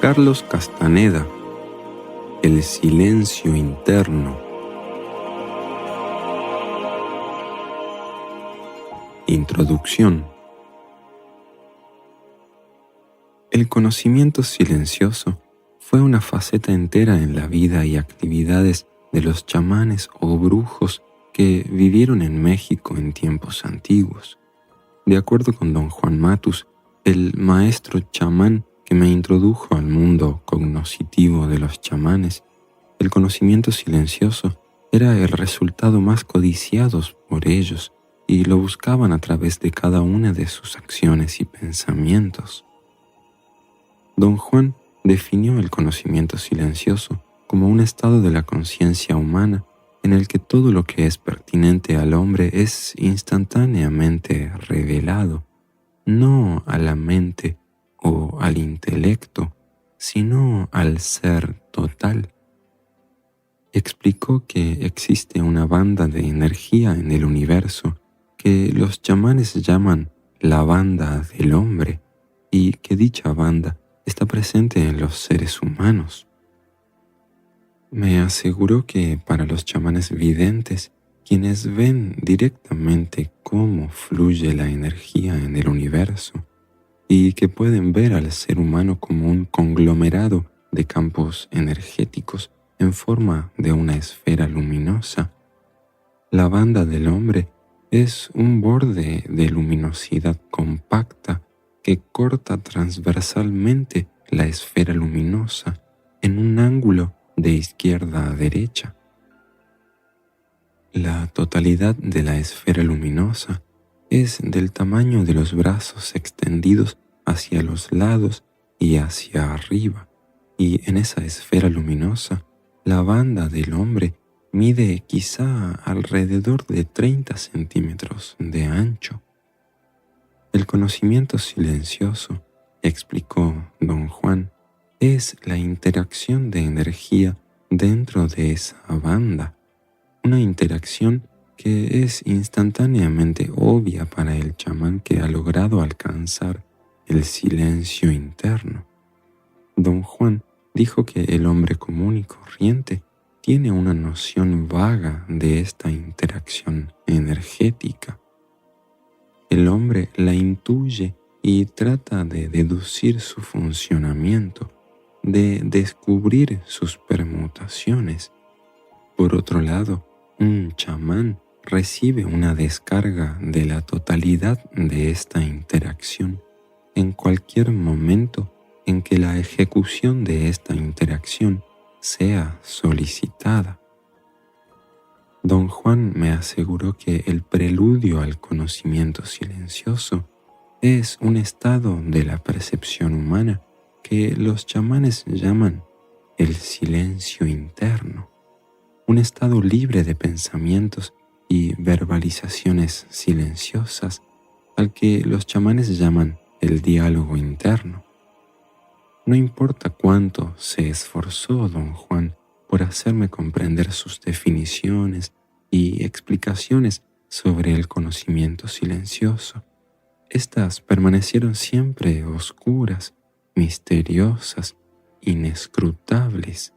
Carlos Castaneda, El silencio interno. Introducción. El conocimiento silencioso fue una faceta entera en la vida y actividades de los chamanes o brujos que vivieron en México en tiempos antiguos. De acuerdo con don Juan Matus, el maestro chamán que me introdujo al mundo cognoscitivo de los chamanes, el conocimiento silencioso era el resultado más codiciado por ellos y lo buscaban a través de cada una de sus acciones y pensamientos. Don Juan definió el conocimiento silencioso como un estado de la conciencia humana en el que todo lo que es pertinente al hombre es instantáneamente revelado, no a la mente o al intelecto, sino al ser total. Explicó que existe una banda de energía en el universo que los chamanes llaman la banda del hombre y que dicha banda está presente en los seres humanos. Me aseguró que para los chamanes videntes, quienes ven directamente cómo fluye la energía en el universo y que pueden ver al ser humano como un conglomerado de campos energéticos en forma de una esfera luminosa, la banda del hombre es un borde de luminosidad compacta que corta transversalmente la esfera luminosa en un ángulo de izquierda a derecha. La totalidad de la esfera luminosa es del tamaño de los brazos extendidos hacia los lados y hacia arriba, y en esa esfera luminosa, la banda del hombre mide quizá alrededor de 30 centímetros de ancho. El conocimiento silencioso, explicó don Juan, es la interacción de energía dentro de esa banda, una interacción que es instantáneamente obvia para el chamán que ha logrado alcanzar el silencio interno. Don Juan dijo que el hombre común y corriente tiene una noción vaga de esta interacción energética. El hombre la intuye y trata de deducir su funcionamiento, de descubrir sus permutaciones. Por otro lado, un chamán recibe una descarga de la totalidad de esta interacción en cualquier momento en que la ejecución de esta interacción sea solicitada. Don Juan me aseguró que el preludio al conocimiento silencioso es un estado de la percepción humana que los chamanes llaman el silencio interno, un estado libre de pensamientos y verbalizaciones silenciosas al que los chamanes llaman el diálogo interno. No importa cuánto se esforzó don Juan por hacerme comprender sus definiciones y explicaciones sobre el conocimiento silencioso, estas permanecieron siempre oscuras, misteriosas, inescrutables.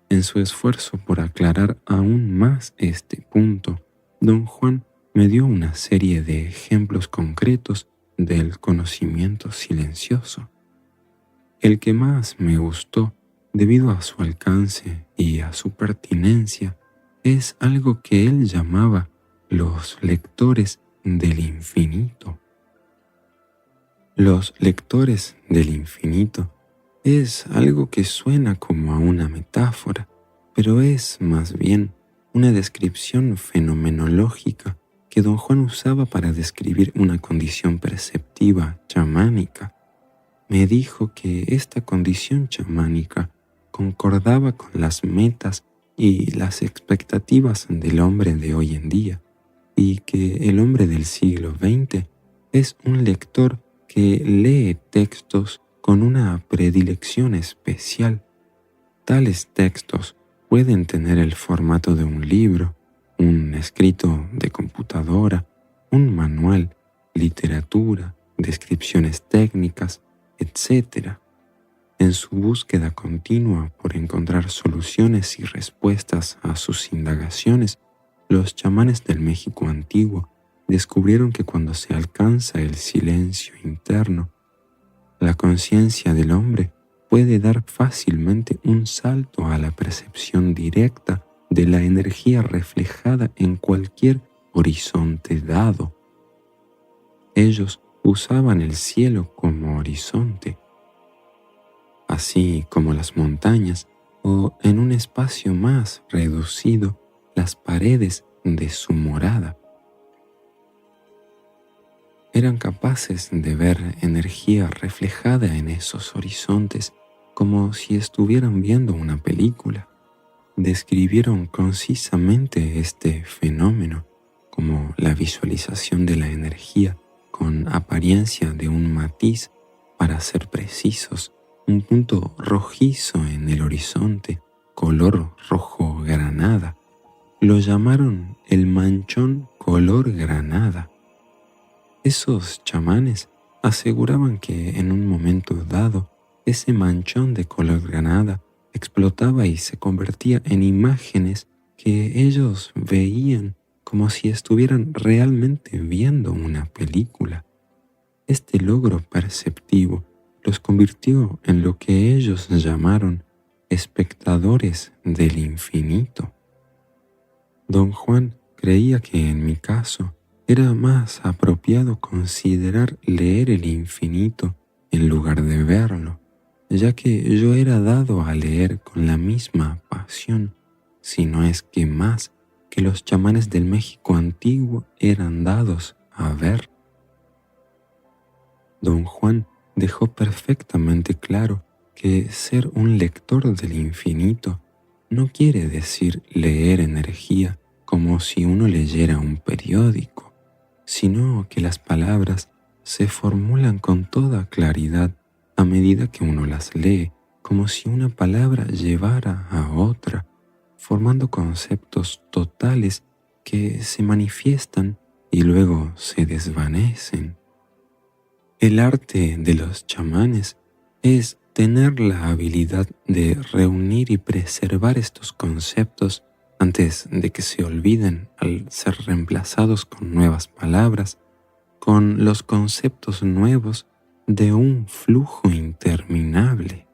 En su esfuerzo por aclarar aún más este punto, don Juan me dio una serie de ejemplos concretos del conocimiento silencioso. El que más me gustó, debido a su alcance y a su pertinencia, es algo que él llamaba los lectores del infinito. Los lectores del infinito es algo que suena como a una metáfora, pero es más bien una descripción fenomenológica que don Juan usaba para describir una condición perceptiva chamánica. Me dijo que esta condición chamánica concordaba con las metas y las expectativas del hombre de hoy en día, y que el hombre del siglo XX es un lector que lee textos con una predilección especial. Tales textos pueden tener el formato de un libro, un escrito de computadora, un manual, literatura, descripciones técnicas, etc. En su búsqueda continua por encontrar soluciones y respuestas a sus indagaciones, los chamanes del México antiguo descubrieron que cuando se alcanza el silencio interno, la conciencia del hombre puede dar fácilmente un salto a la percepción directa de la energía reflejada en cualquier horizonte dado. Ellos usaban el cielo como horizonte, así como las montañas, o en un espacio más reducido, las paredes de su morada. Eran capaces de ver energía reflejada en esos horizontes como si estuvieran viendo una película. Describieron concisamente este fenómeno como la visualización de la energía con apariencia de un matiz, para ser precisos, un punto rojizo en el horizonte, color rojo granada. Lo llamaron el manchón color granada. Esos chamanes aseguraban que en un momento dado ese manchón de color granada explotaba y se convertía en imágenes que ellos veían como si estuvieran realmente viendo una película. Este logro perceptivo los convirtió en lo que ellos llamaron espectadores del infinito. Don Juan creía que en mi caso era más apropiado considerar leer el infinito en lugar de verlo, ya que yo era dado a leer con la misma pasión, si no es que más, que los chamanes del México antiguo eran dados a ver. Don Juan dejó perfectamente claro que ser un lector del infinito no quiere decir leer energía como si uno leyera un periódico, sino que las palabras se formulan con toda claridad a medida que uno las lee, como si una palabra llevara a otra, formando conceptos totales que se manifiestan y luego se desvanecen. El arte de los chamanes es tener la habilidad de reunir y preservar estos conceptos antes de que se olviden al ser reemplazados con nuevas palabras, con los conceptos nuevos de un flujo interminable.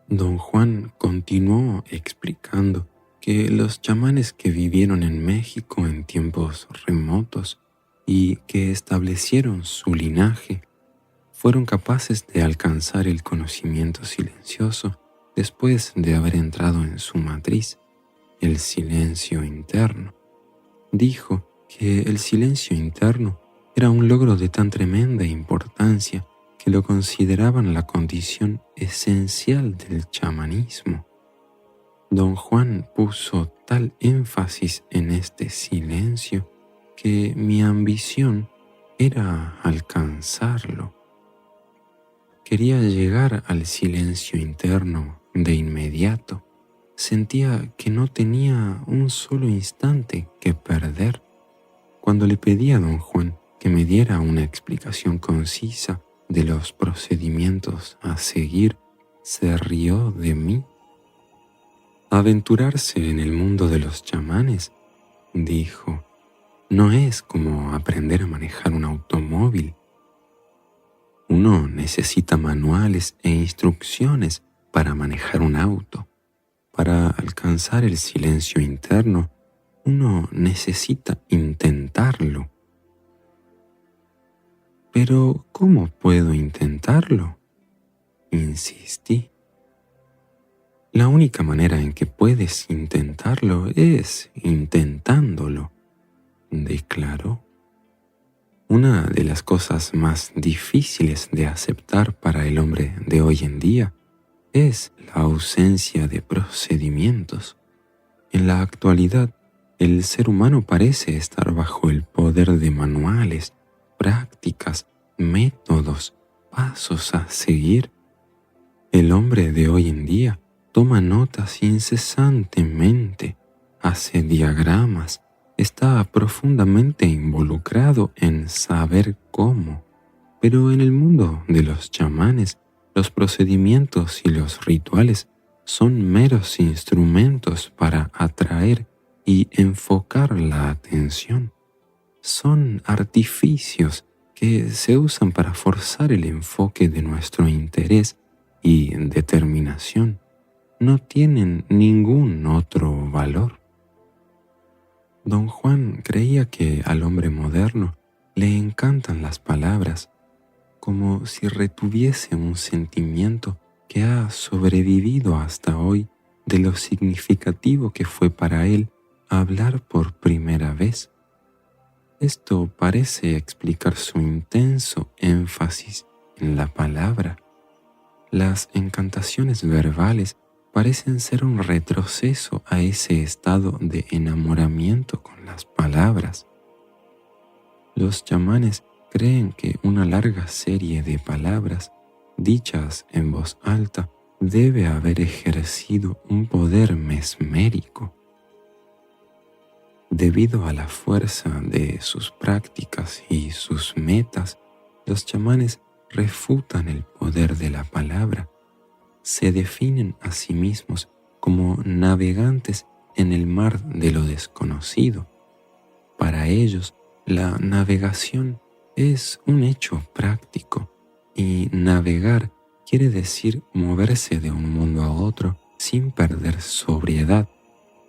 Don Juan continuó explicando que los chamanes que vivieron en México en tiempos remotos y que establecieron su linaje fueron capaces de alcanzar el conocimiento silencioso después de haber entrado en su matriz, el silencio interno. Dijo que el silencio interno era un logro de tan tremenda importancia que lo consideraban la condición esencial del chamanismo. Don Juan puso tal énfasis en este silencio que mi ambición era alcanzarlo. Quería llegar al silencio interno de inmediato. Sentía que no tenía un solo instante que perder. Cuando le pedí a don Juan que me diera una explicación concisa de los procedimientos a seguir, se rió de mí. Aventurarse en el mundo de los chamanes, dijo, no es como aprender a manejar un automóvil. Uno necesita manuales e instrucciones para manejar un auto. Para alcanzar el silencio interno, uno necesita intentarlo. Pero, ¿cómo puedo intentarlo?, insistí. La única manera en que puedes intentarlo es intentándolo, declaró. Una de las cosas más difíciles de aceptar para el hombre de hoy en día es la ausencia de procedimientos. En la actualidad, el ser humano parece estar bajo el poder de manuales, prácticas, métodos, pasos a seguir. El hombre de hoy en día toma notas incesantemente, hace diagramas, está profundamente involucrado en saber cómo. Pero en el mundo de los chamanes Los procedimientos y los rituales son meros instrumentos para atraer y enfocar la atención. Son artificios que se usan para forzar el enfoque de nuestro interés y determinación. No tienen ningún otro valor. Don Juan creía que al hombre moderno le encantan las palabras, como si retuviese un sentimiento que ha sobrevivido hasta hoy de lo significativo que fue para él hablar por primera vez. Esto parece explicar su intenso énfasis en la palabra. Las encantaciones verbales parecen ser un retroceso a ese estado de enamoramiento con las palabras. Los chamanes creen que una larga serie de palabras dichas en voz alta debe haber ejercido un poder mesmérico. Debido a la fuerza de sus prácticas y sus metas, los chamanes refutan el poder de la palabra. Se definen a sí mismos como navegantes en el mar de lo desconocido. Para ellos, la navegación es un hecho práctico y navegar quiere decir moverse de un mundo a otro sin perder sobriedad,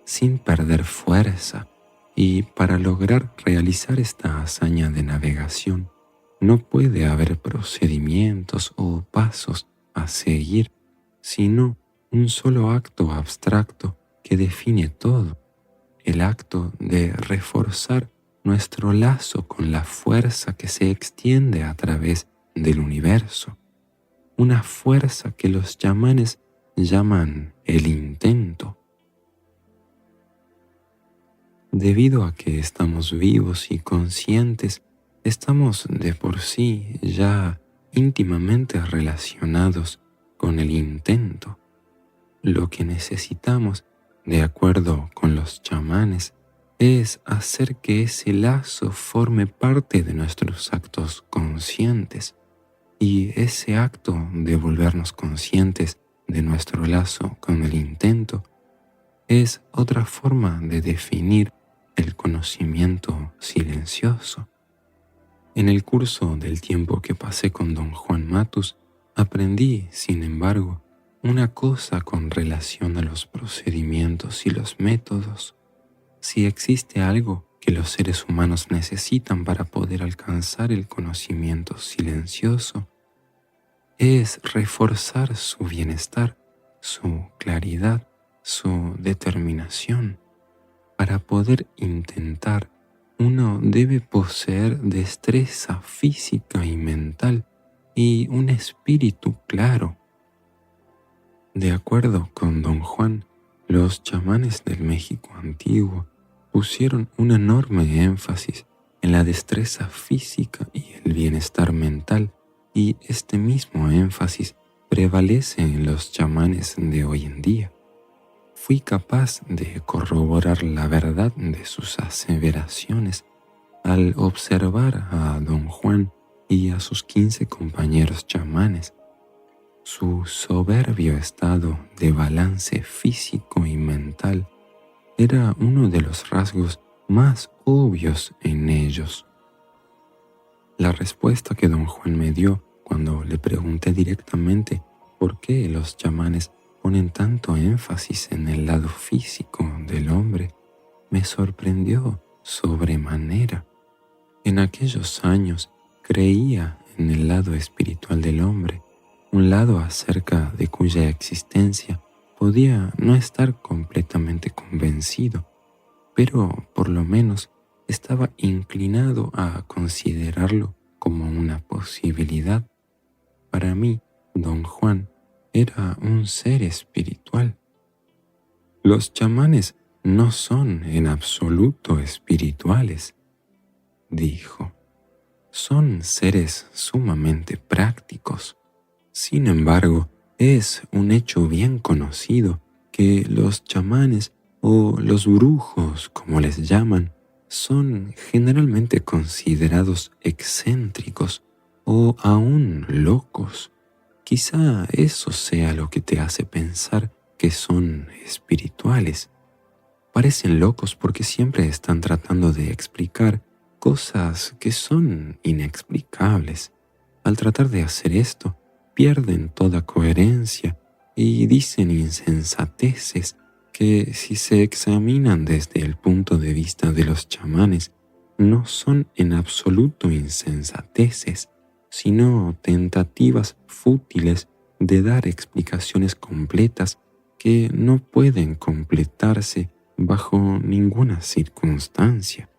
sin perder fuerza. Y para lograr realizar esta hazaña de navegación, no puede haber procedimientos o pasos a seguir, sino un solo acto abstracto que define todo, el acto de reforzar nuestro lazo con la fuerza que se extiende a través del universo, una fuerza que los chamanes llaman el intento. Debido a que estamos vivos y conscientes, estamos de por sí ya íntimamente relacionados con el intento. Lo que necesitamos, de acuerdo con los chamanes, es hacer que ese lazo forme parte de nuestros actos conscientes, y ese acto de volvernos conscientes de nuestro lazo con el intento es otra forma de definir el conocimiento silencioso. En el curso del tiempo que pasé con don Juan Matus, aprendí, sin embargo, una cosa con relación a los procedimientos y los métodos. Si existe algo que los seres humanos necesitan para poder alcanzar el conocimiento silencioso, es reforzar su bienestar, su claridad, su determinación. Para poder intentar, uno debe poseer destreza física y mental y un espíritu claro. De acuerdo con don Juan, los chamanes del México antiguo pusieron un enorme énfasis en la destreza física y el bienestar mental, y este mismo énfasis prevalece en los chamanes de hoy en día. Fui capaz de corroborar la verdad de sus aseveraciones al observar a don Juan y a sus 15 compañeros chamanes. Su soberbio estado de balance físico y mental era uno de los rasgos más obvios en ellos. La respuesta que don Juan me dio cuando le pregunté directamente por qué los chamanes ponen tanto énfasis en el lado físico del hombre me sorprendió sobremanera. En aquellos años creía en el lado espiritual del hombre, un lado acerca de cuya existencia podía no estar completamente convencido, pero por lo menos estaba inclinado a considerarlo como una posibilidad. Para mí, don Juan era un ser espiritual. Los chamanes no son en absoluto espirituales, dijo. Son seres sumamente prácticos. Sin embargo, es un hecho bien conocido que los chamanes o los brujos, como les llaman, son generalmente considerados excéntricos o aún locos. quizá eso sea lo que te hace pensar que son espirituales. Parecen locos porque siempre están tratando de explicar cosas que son inexplicables. Al tratar de hacer esto, pierden toda coherencia y dicen insensateces que, si se examinan desde el punto de vista de los chamanes, no son en absoluto insensateces, sino tentativas fútiles de dar explicaciones completas que no pueden completarse bajo ninguna circunstancia.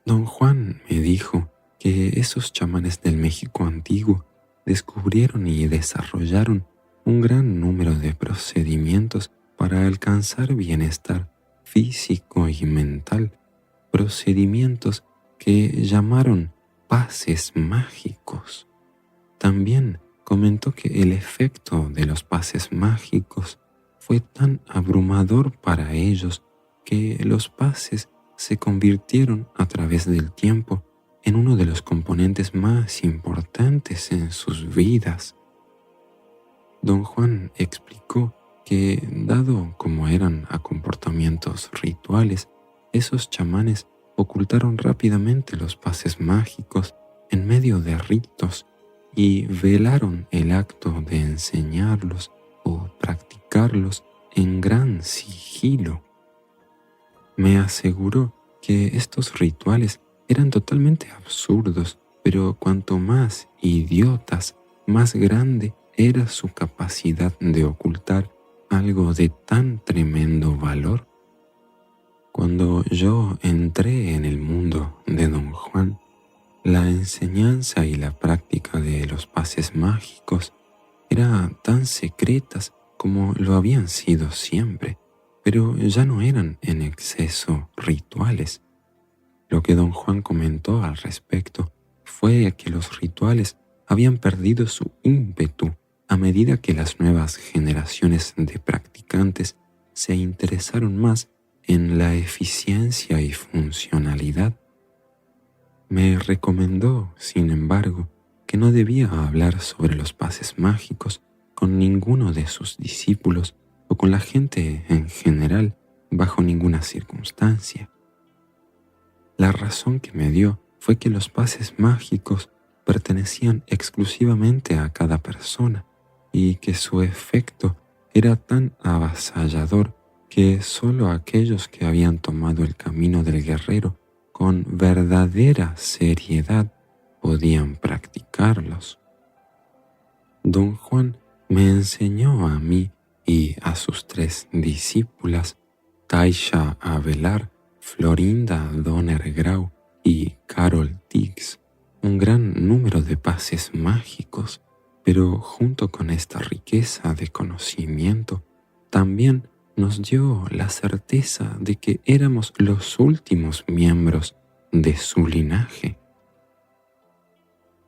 Don Juan me dijo que esos chamanes del México antiguo descubrieron y desarrollaron un gran número de procedimientos para alcanzar bienestar físico y mental, procedimientos que llamaron pases mágicos. También comentó que el efecto de los pases mágicos fue tan abrumador para ellos que los pases se convirtieron a través del tiempo en uno de los componentes más importantes en sus vidas. Don Juan explicó que, dado como eran a comportamientos rituales, esos chamanes ocultaron rápidamente los pases mágicos en medio de ritos y velaron el acto de enseñarlos o practicarlos en gran sigilo. Me aseguró que estos rituales eran totalmente absurdos, pero cuanto más idiotas, más grande era su capacidad de ocultar algo de tan tremendo valor. Cuando yo entré en el mundo de Don Juan, la enseñanza y la práctica de los pases mágicos eran tan secretas como lo habían sido siempre, pero ya no eran en exceso rituales. Lo que Don Juan comentó al respecto fue que los rituales habían perdido su ímpetu a medida que las nuevas generaciones de practicantes se interesaron más en la eficiencia y funcionalidad. Me recomendó, sin embargo, que no debía hablar sobre los pases mágicos con ninguno de sus discípulos o con la gente en general bajo ninguna circunstancia. La razón que me dio fue que los pases mágicos pertenecían exclusivamente a cada persona y que su efecto era tan avasallador que solo aquellos que habían tomado el camino del guerrero con verdadera seriedad podían practicarlos. Don Juan me enseñó a mí y a sus 3 discípulas, Taisha Avelar, Florinda Donner Grau y Carol Diggs, un gran número de pases mágicos, pero junto con esta riqueza de conocimiento, también nos dio la certeza de que éramos los últimos miembros de su linaje.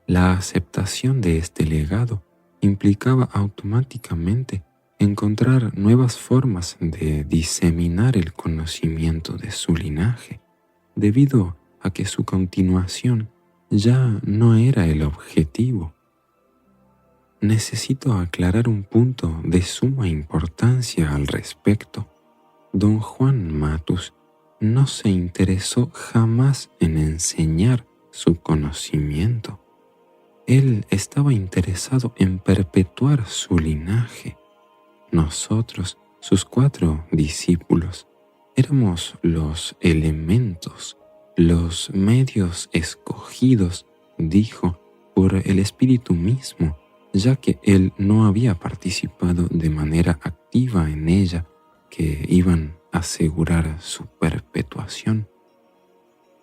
La aceptación de este legado implicaba automáticamente encontrar nuevas formas de diseminar el conocimiento de su linaje, debido a que su continuación ya no era el objetivo. Necesito aclarar un punto de suma importancia al respecto. Don Juan Matus no se interesó jamás en enseñar su conocimiento. Él estaba interesado en perpetuar su linaje. Nosotros, sus 4 discípulos, éramos los elementos, los medios escogidos, dijo, por el Espíritu mismo, ya que él no había participado de manera activa en ella, que iban a asegurar su perpetuación.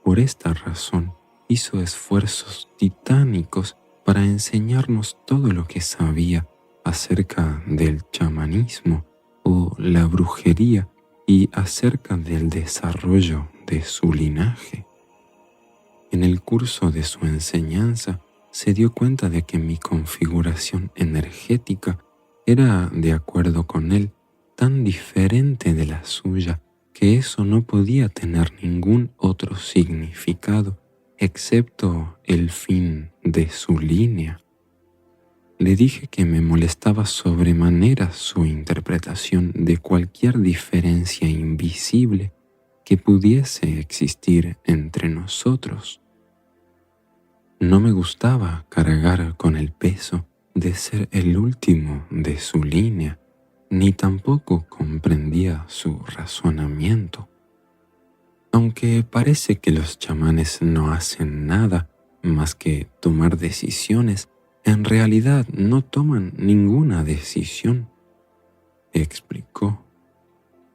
Por esta razón, hizo esfuerzos titánicos para enseñarnos todo lo que sabía acerca del chamanismo o la brujería y acerca del desarrollo de su linaje. En el curso de su enseñanza, se dio cuenta de que mi configuración energética era, de acuerdo con él, tan diferente de la suya que eso no podía tener ningún otro significado excepto el fin de su línea. le dije que me molestaba sobremanera su interpretación de cualquier diferencia invisible que pudiese existir entre nosotros. No me gustaba cargar con el peso de ser el último de su línea, ni tampoco comprendía su razonamiento. Aunque parece que los chamanes no hacen nada más que tomar decisiones, en realidad no toman ninguna decisión, explicó.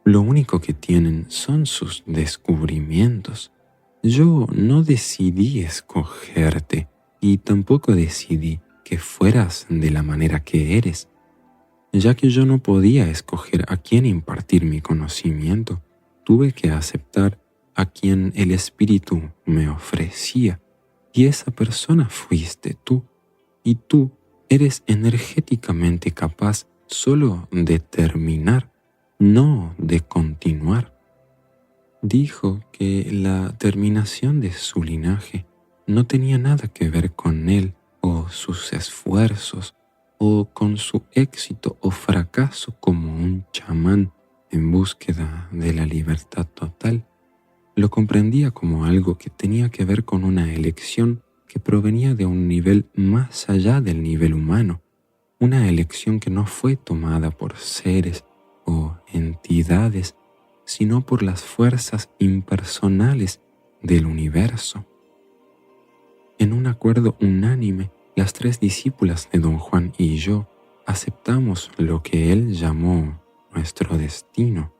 Lo único que tienen son sus descubrimientos. Yo no decidí escogerte y tampoco decidí que fueras de la manera que eres. Ya que yo no podía escoger a quién impartir mi conocimiento, tuve que aceptar a quien el Espíritu me ofrecía, y esa persona fuiste tú, y tú eres energéticamente capaz solo de terminar, no de continuar. Dijo que la terminación de su linaje no tenía nada que ver con él o sus esfuerzos, o con su éxito o fracaso como un chamán en búsqueda de la libertad total. Lo comprendía como algo que tenía que ver con una elección que provenía de un nivel más allá del nivel humano, una elección que no fue tomada por seres o entidades, sino por las fuerzas impersonales del universo. En un acuerdo unánime, las 3 discípulas de Don Juan y yo aceptamos lo que él llamó nuestro destino.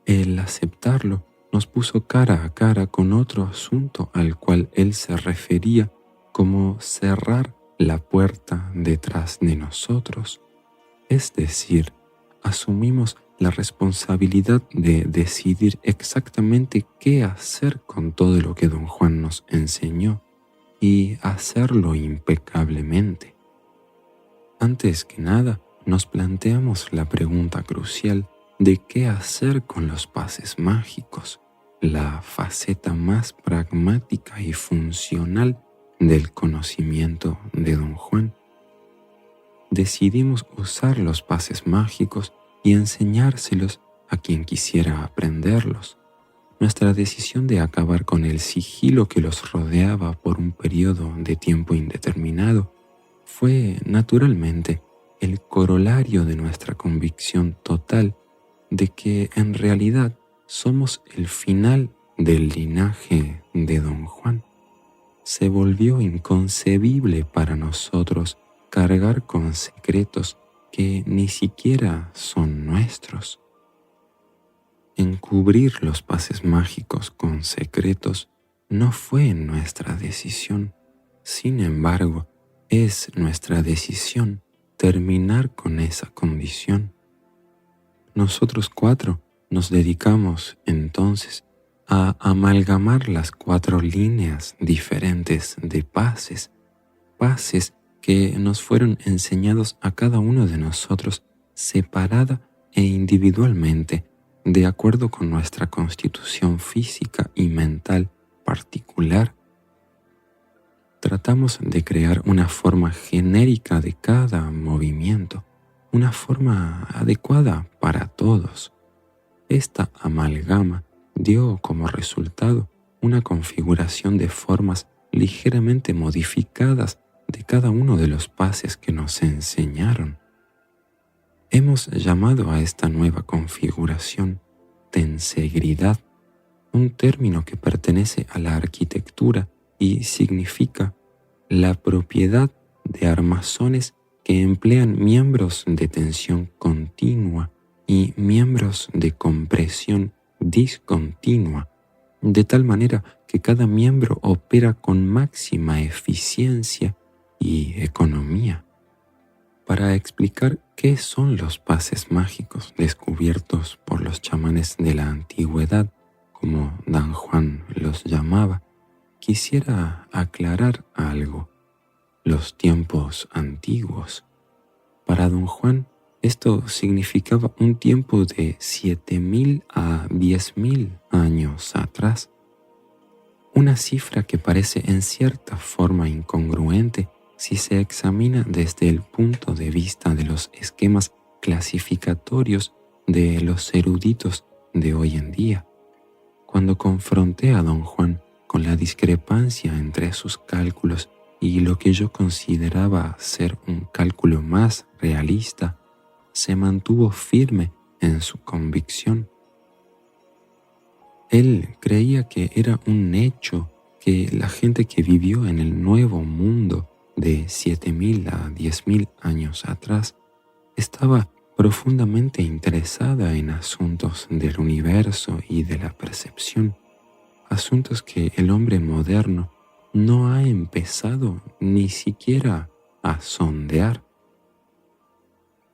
El aceptarlo nos puso cara a cara con otro asunto al cual él se refería como cerrar la puerta detrás de nosotros. Es decir, asumimos la responsabilidad de decidir exactamente qué hacer con todo lo que Don Juan nos enseñó y hacerlo impecablemente. Antes que nada, nos planteamos la pregunta crucial de qué hacer con los pases mágicos, la faceta más pragmática y funcional del conocimiento de Don Juan. Decidimos usar los pases mágicos y enseñárselos a quien quisiera aprenderlos. Nuestra decisión de acabar con el sigilo que los rodeaba por un periodo de tiempo indeterminado fue, naturalmente, el corolario de nuestra convicción total de que en realidad somos el final del linaje de Don Juan. Se volvió inconcebible para nosotros cargar con secretos que ni siquiera son nuestros. Encubrir los pases mágicos con secretos no fue nuestra decisión. Sin embargo, es nuestra decisión terminar con esa condición. Nosotros 4 nos dedicamos entonces a amalgamar las 4 líneas diferentes de pases que nos fueron enseñados a cada uno de nosotros separada e individualmente, de acuerdo con nuestra constitución física y mental particular. Tratamos de crear una forma genérica de cada movimiento, una forma adecuada para todos. Esta amalgama dio como resultado una configuración de formas ligeramente modificadas de cada uno de los pases que nos enseñaron. Hemos llamado a esta nueva configuración tensegridad, un término que pertenece a la arquitectura y significa la propiedad de armazones que emplean miembros de tensión continua y miembros de compresión discontinua, de tal manera que cada miembro opera con máxima eficiencia y economía. Para explicar qué son los pases mágicos descubiertos por los chamanes de la antigüedad, como Don Juan los llamaba, quisiera aclarar algo. Los tiempos antiguos. Para Don Juan, esto significaba un tiempo de 7.000 a 10.000 años atrás, una cifra que parece en cierta forma incongruente si se examina desde el punto de vista de los esquemas clasificatorios de los eruditos de hoy en día. Cuando confronté a don Juan con la discrepancia entre sus cálculos y lo que yo consideraba ser un cálculo más realista, se mantuvo firme en su convicción. Él creía que era un hecho que la gente que vivió en el Nuevo Mundo de 7.000 a 10.000 años atrás estaba profundamente interesada en asuntos del universo y de la percepción, asuntos que el hombre moderno no ha empezado ni siquiera a sondear.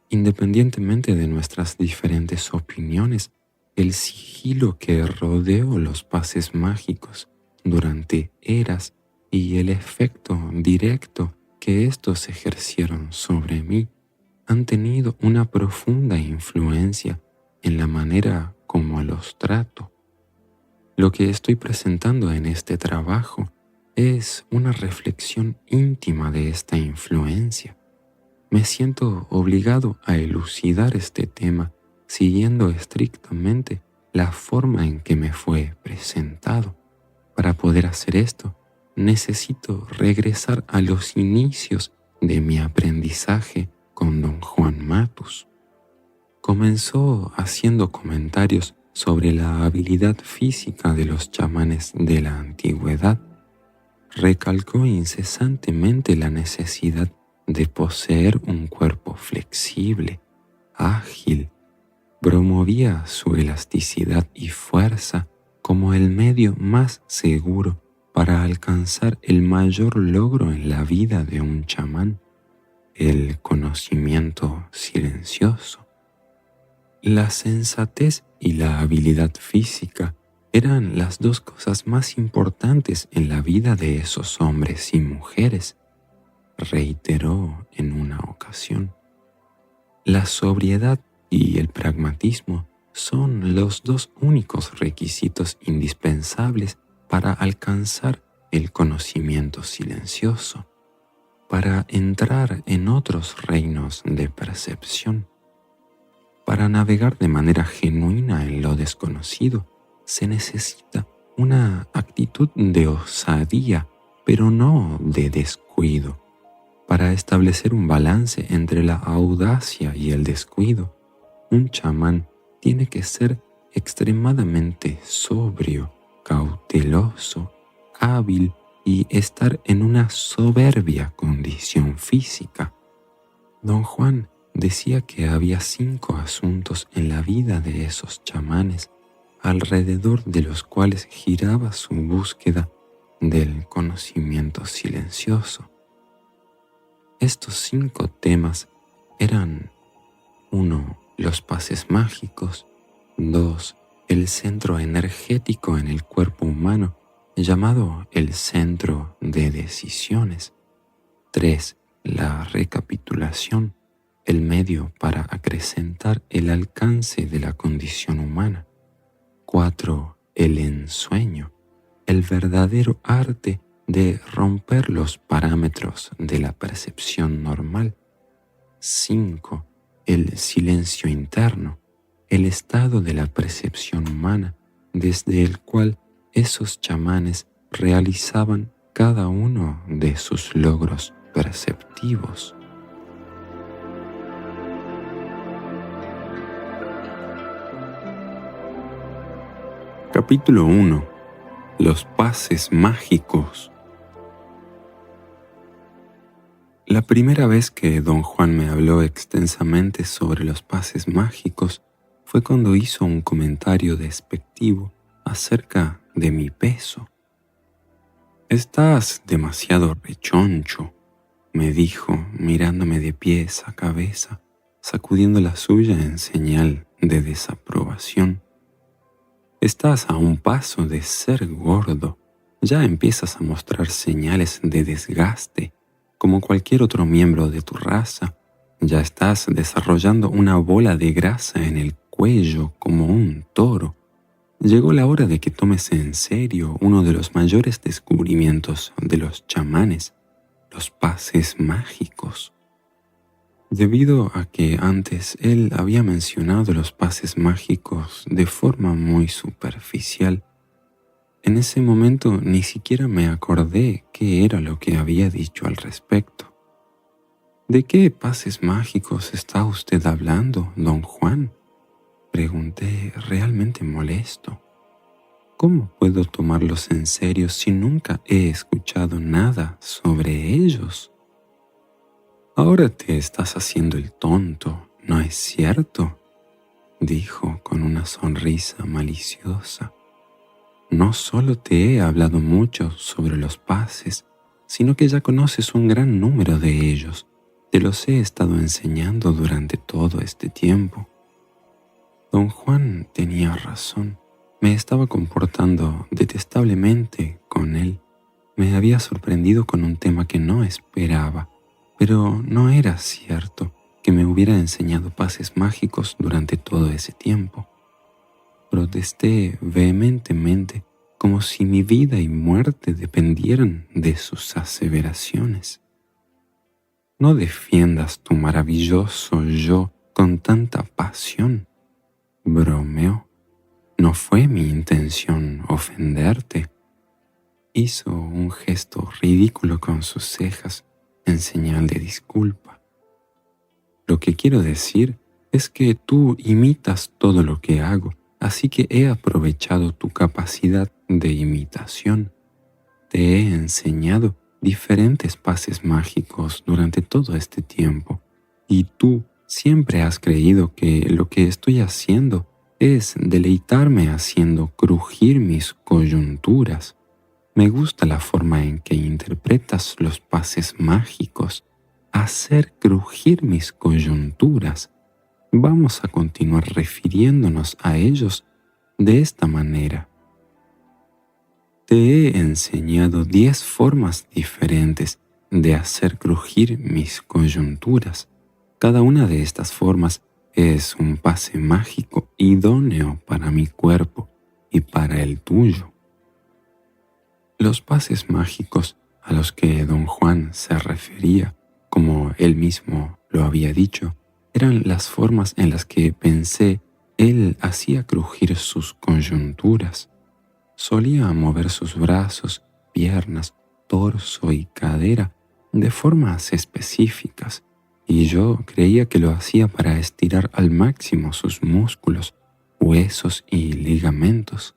Independientemente de nuestras diferentes opiniones, el sigilo que rodeó los pases mágicos durante eras y el efecto directo que estos ejercieron sobre mí han tenido una profunda influencia en la manera como los trato. Lo que estoy presentando en este trabajo es una reflexión íntima de esta influencia. Me siento obligado a elucidar este tema siguiendo estrictamente la forma en que me fue presentado. Para poder hacer esto, necesito regresar a los inicios de mi aprendizaje con don Juan Matus. Comenzó haciendo comentarios sobre la habilidad física de los chamanes de la antigüedad. Recalcó incesantemente la necesidad de poseer un cuerpo flexible, ágil. Promovía su elasticidad y fuerza como el medio más seguro para alcanzar el mayor logro en la vida de un chamán, el conocimiento silencioso. La sensatez y la habilidad física eran las dos cosas más importantes en la vida de esos hombres y mujeres, reiteró en una ocasión. La sobriedad y el pragmatismo son los dos únicos requisitos indispensables para alcanzar el conocimiento silencioso, para entrar en otros reinos de percepción. Para navegar de manera genuina en lo desconocido, se necesita una actitud de osadía, pero no de descuido. Para establecer un balance entre la audacia y el descuido, un chamán tiene que ser extremadamente sobrio, cauteloso, hábil y estar en una soberbia condición física. Don Juan decía que había 5 asuntos en la vida de esos chamanes alrededor de los cuales giraba su búsqueda del conocimiento silencioso. Estos 5 temas eran: 1. Los pases mágicos. 2. El centro energético en el cuerpo humano, llamado el centro de decisiones. 3. La recapitulación, el medio para acrecentar el alcance de la condición humana. 4. El ensueño, el verdadero arte de romper los parámetros de la percepción normal. 5. El silencio interno, el estado de la percepción humana desde el cual esos chamanes realizaban cada uno de sus logros perceptivos. Capítulo 1. Los pases mágicos. La primera vez que don Juan me habló extensamente sobre los pases mágicos fue cuando hizo un comentario despectivo acerca de mi peso. «Estás demasiado rechoncho», me dijo, mirándome de pies a cabeza, sacudiendo la suya en señal de desaprobación. «Estás a un paso de ser gordo. Ya empiezas a mostrar señales de desgaste, como cualquier otro miembro de tu raza. Ya estás desarrollando una bola de grasa en el cuello como un toro. Llegó la hora de que tomes en serio uno de los mayores descubrimientos de los chamanes, los pases mágicos. Debido a que antes él había mencionado los pases mágicos de forma muy superficial, en ese momento ni siquiera me acordé qué era lo que había dicho al respecto. ¿De qué pases mágicos está usted hablando, don Juan?, pregunté realmente molesto. ¿Cómo puedo tomarlos en serio si nunca he escuchado nada sobre ellos? Ahora te estás haciendo el tonto, ¿no es cierto?, dijo con una sonrisa maliciosa. No solo te he hablado mucho sobre los pases, sino que ya conoces un gran número de ellos. Te los he estado enseñando durante todo este tiempo. Don Juan tenía razón. Me estaba comportando detestablemente con él. Me había sorprendido con un tema que no esperaba, pero no era cierto que me hubiera enseñado pases mágicos durante todo ese tiempo. Protesté vehementemente, como si mi vida y muerte dependieran de sus aseveraciones. No defiendas tu maravilloso yo con tanta pasión, bromeó. No fue mi intención ofenderte. Hizo un gesto ridículo con sus cejas en señal de disculpa. Lo que quiero decir es que tú imitas todo lo que hago, así que he aprovechado tu capacidad de imitación. Te he enseñado diferentes pases mágicos durante todo este tiempo, y tú siempre has creído que lo que estoy haciendo es deleitarme haciendo crujir mis coyunturas. Me gusta la forma en que interpretas los pases mágicos. Hacer crujir mis coyunturas. Vamos a continuar refiriéndonos a ellos de esta manera. Te he enseñado 10 formas diferentes de hacer crujir mis coyunturas. Cada una de estas formas es un pase mágico idóneo para mi cuerpo y para el tuyo. Los pases mágicos a los que don Juan se refería, como él mismo lo había dicho, eran las formas en las que pensé él hacía crujir sus coyunturas. Solía mover sus brazos, piernas, torso y cadera de formas específicas, y yo creía que lo hacía para estirar al máximo sus músculos, huesos y ligamentos.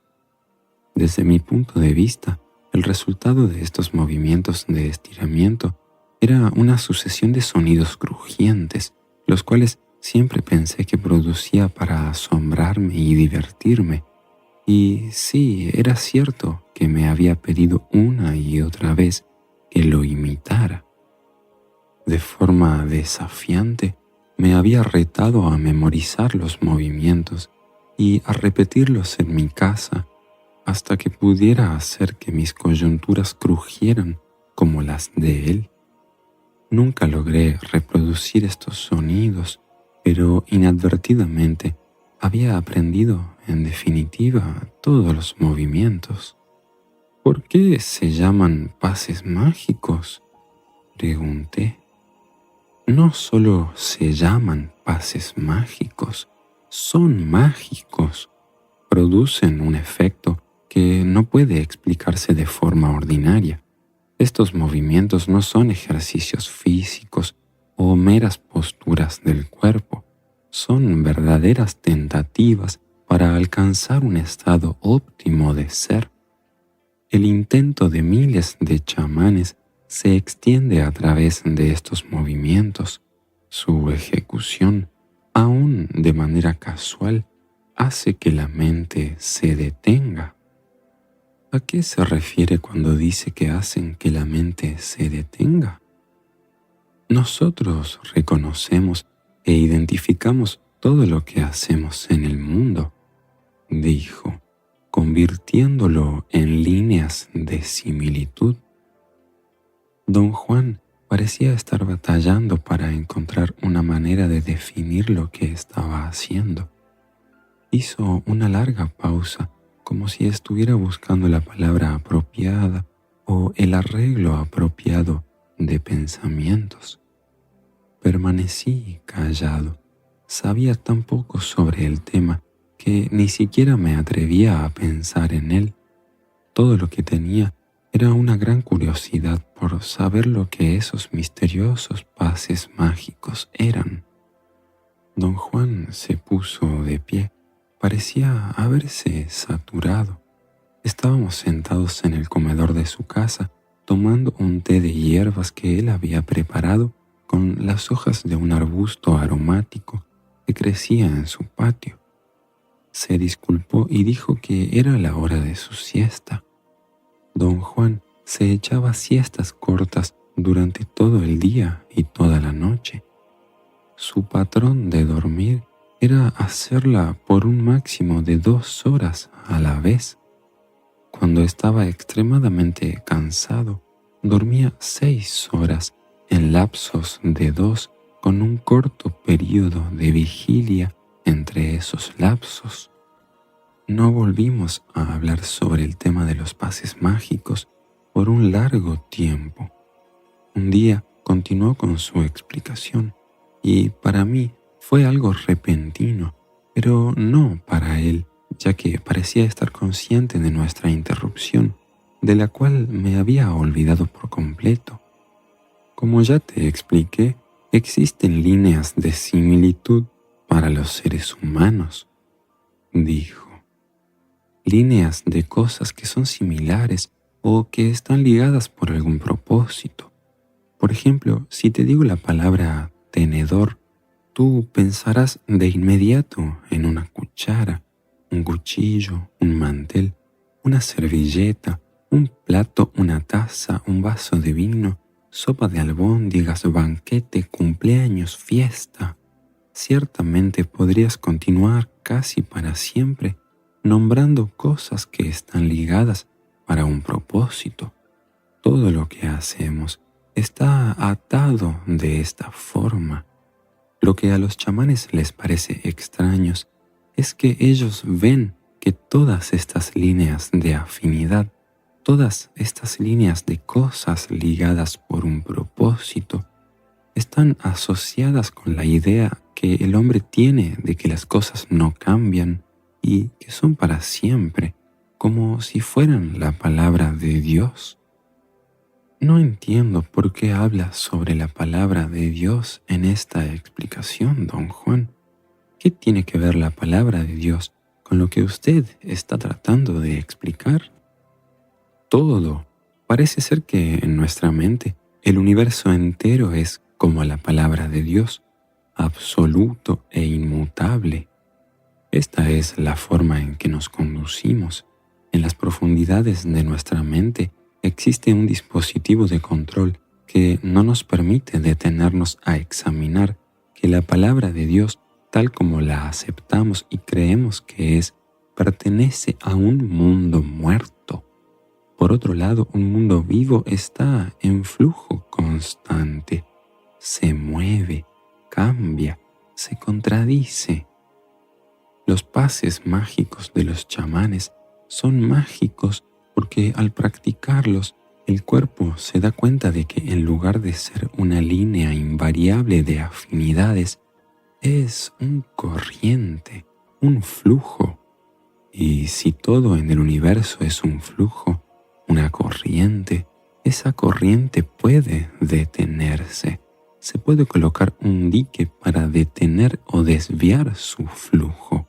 Desde mi punto de vista, el resultado de estos movimientos de estiramiento era una sucesión de sonidos crujientes, los cuales siempre pensé que producía para asombrarme y divertirme. Y sí, era cierto que me había pedido una y otra vez que lo imitara. De forma desafiante, me había retado a memorizar los movimientos y a repetirlos en mi casa hasta que pudiera hacer que mis coyunturas crujieran como las de él. Nunca logré reproducir estos sonidos, pero inadvertidamente había aprendido, en definitiva, todos los movimientos. ¿Por qué se llaman pases mágicos?, pregunté. No solo se llaman pases mágicos, son mágicos. Producen un efecto que no puede explicarse de forma ordinaria. Estos movimientos no son ejercicios físicos o meras posturas del cuerpo. Son verdaderas tentativas para alcanzar un estado óptimo de ser. El intento de miles de chamanes se extiende a través de estos movimientos. Su ejecución, aún de manera casual, hace que la mente se detenga. ¿A qué se refiere cuando dice que hacen que la mente se detenga? Nosotros reconocemos e identificamos todo lo que hacemos en el mundo, dijo, convirtiéndolo en líneas de similitud. Don Juan parecía estar batallando para encontrar una manera de definir lo que estaba haciendo. Hizo una larga pausa, como si estuviera buscando la palabra apropiada o el arreglo apropiado de pensamientos. Permanecí callado. Sabía tan poco sobre el tema que ni siquiera me atrevía a pensar en él. Todo lo que tenía era una gran curiosidad por saber lo que esos misteriosos pases mágicos eran. Don Juan se puso de pie. Parecía haberse saturado. Estábamos sentados en el comedor de su casa, tomando un té de hierbas que él había preparado con las hojas de un arbusto aromático que crecía en su patio. Se disculpó y dijo que era la hora de su siesta. Don Juan se echaba siestas cortas durante todo el día y toda la noche. Su patrón de dormir era hacerla por un máximo de 2 horas a la vez. Cuando estaba extremadamente cansado, dormía 6 horas en lapsos de 2, con un corto período de vigilia entre esos lapsos. No volvimos a hablar sobre el tema de los pases mágicos por un largo tiempo. Un día continuó con su explicación y para mí fue algo repentino, pero no para él, ya que parecía estar consciente de nuestra interrupción, de la cual me había olvidado por completo. Como ya te expliqué, existen líneas de similitud para los seres humanos, dijo. Líneas de cosas que son similares o que están ligadas por algún propósito. Por ejemplo, si te digo la palabra tenedor, tú pensarás de inmediato en una cuchara, un cuchillo, un mantel, una servilleta, un plato, una taza, un vaso de vino, sopa de albóndigas, banquete, cumpleaños, fiesta. Ciertamente podrías continuar casi para siempre nombrando cosas que están ligadas para un propósito. Todo lo que hacemos está atado de esta forma. Lo que a los chamanes les parece extraños es que ellos ven que todas estas líneas de afinidad, todas estas líneas de cosas ligadas por un propósito, están asociadas con la idea que el hombre tiene de que las cosas no cambian y que son para siempre, como si fueran la palabra de Dios. No entiendo por qué habla sobre la palabra de Dios en esta explicación, don Juan. ¿Qué tiene que ver la palabra de Dios con lo que usted está tratando de explicar? Todo. Parece ser que en nuestra mente el universo entero es como la palabra de Dios, absoluto e inmutable. Esta es la forma en que nos conducimos. En las profundidades de nuestra mente existe un dispositivo de control que no nos permite detenernos a examinar que la palabra de Dios, tal como la aceptamos y creemos que es, pertenece a un mundo muerto. Por otro lado, un mundo vivo está en flujo constante. Se mueve, cambia, se contradice. Los pases mágicos de los chamanes son mágicos porque al practicarlos, el cuerpo se da cuenta de que en lugar de ser una línea invariable de afinidades, es un corriente, un flujo. Y si todo en el universo es un flujo, una corriente, esa corriente puede detenerse. Se puede colocar un dique para detener o desviar su flujo.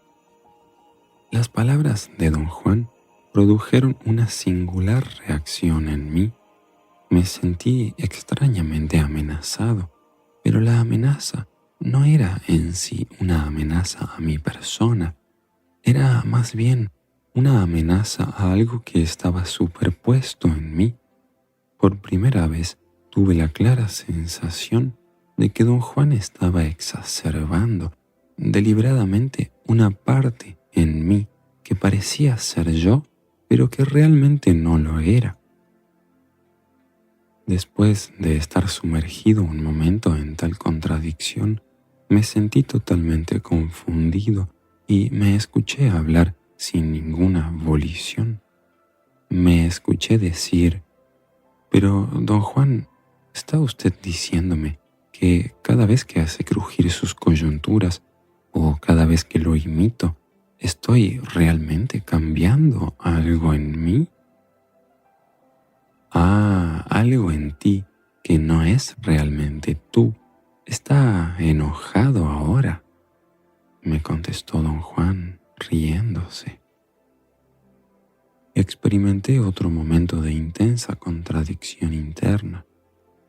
Las palabras de don Juan produjeron una singular reacción en mí. Me sentí extrañamente amenazado, pero la amenaza no era en sí una amenaza a mi persona, era más bien una amenaza a algo que estaba superpuesto en mí. Por primera vez tuve la clara sensación de que don Juan estaba exacerbando deliberadamente una parte en mí que parecía ser yo, pero que realmente no lo era. Después de estar sumergido un momento en tal contradicción, me sentí totalmente confundido y me escuché hablar sin ninguna volición. Me escuché decir: «Pero, don Juan, ¿Está usted diciéndome que cada vez que hace crujir sus coyunturas o cada vez que lo imito, estoy realmente cambiando algo en mí? Ah, algo en ti que no es realmente tú. Está enojado ahora, me contestó don Juan, riéndose. Experimenté otro momento de intensa contradicción interna.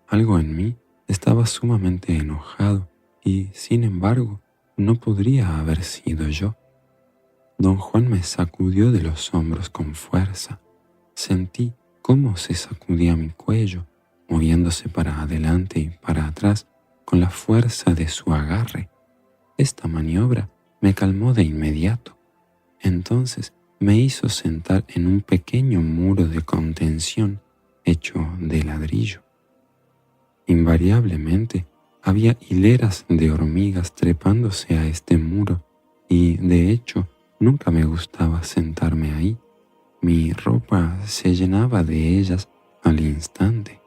Algo en mí estaba sumamente enojado y, sin embargo, no podría haber sido yo. Don Juan me sacudió de los hombros con fuerza. Sentí cómo se sacudía mi cuello, moviéndose para adelante y para atrás con la fuerza de su agarre. Esta maniobra me calmó de inmediato. Entonces me hizo sentar en un pequeño muro de contención hecho de ladrillo. Invariablemente había hileras de hormigas trepándose a este muro y, de hecho, nunca me gustaba sentarme ahí. Mi ropa se llenaba de ellas al instante.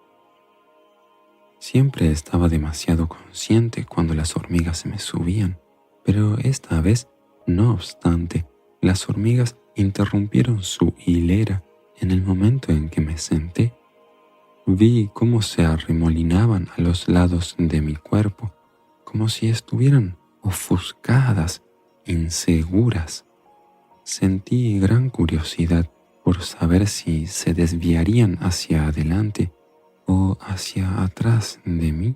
Siempre estaba demasiado consciente cuando las hormigas se me subían, pero esta vez, no obstante, las hormigas interrumpieron su hilera en el momento en que me senté. Vi cómo se arremolinaban a los lados de mi cuerpo, como si estuvieran ofuscadas, inseguras. Sentí gran curiosidad por saber si se desviarían hacia adelante o hacia atrás de mí.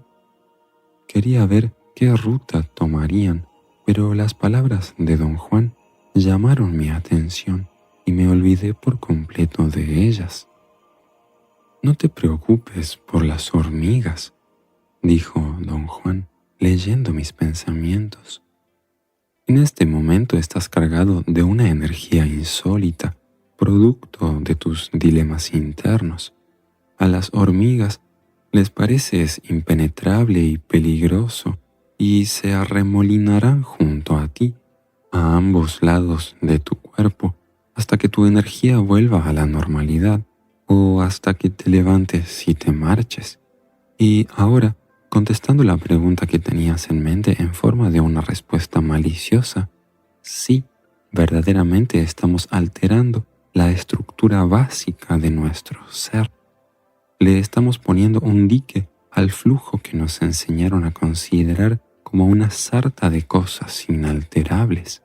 Quería ver qué ruta tomarían, pero las palabras de don Juan llamaron mi atención y me olvidé por completo de ellas. «No te preocupes por las hormigas», dijo don Juan, leyendo mis pensamientos. «En este momento estás cargado de una energía insólita, producto de tus dilemas internos. A las hormigas les pareces impenetrable y peligroso y se arremolinarán junto a ti, a ambos lados de tu cuerpo, hasta que tu energía vuelva a la normalidad o hasta que te levantes y te marches. Y ahora, contestando la pregunta que tenías en mente en forma de una respuesta maliciosa, sí, verdaderamente estamos alterando la estructura básica de nuestro ser. Le estamos poniendo un dique al flujo que nos enseñaron a considerar como una sarta de cosas inalterables.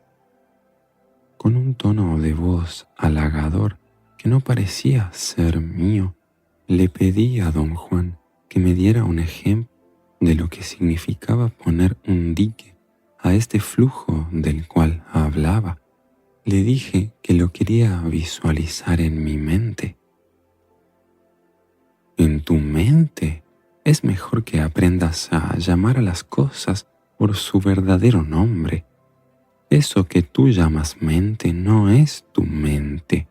Con un tono de voz halagador que no parecía ser mío, le pedí a don Juan que me diera un ejemplo de lo que significaba poner un dique a este flujo del cual hablaba. Le dije que lo quería visualizar en mi mente. «¿En tu mente? Es mejor que aprendas a llamar a las cosas por su verdadero nombre. Eso que tú llamas mente no es tu mente.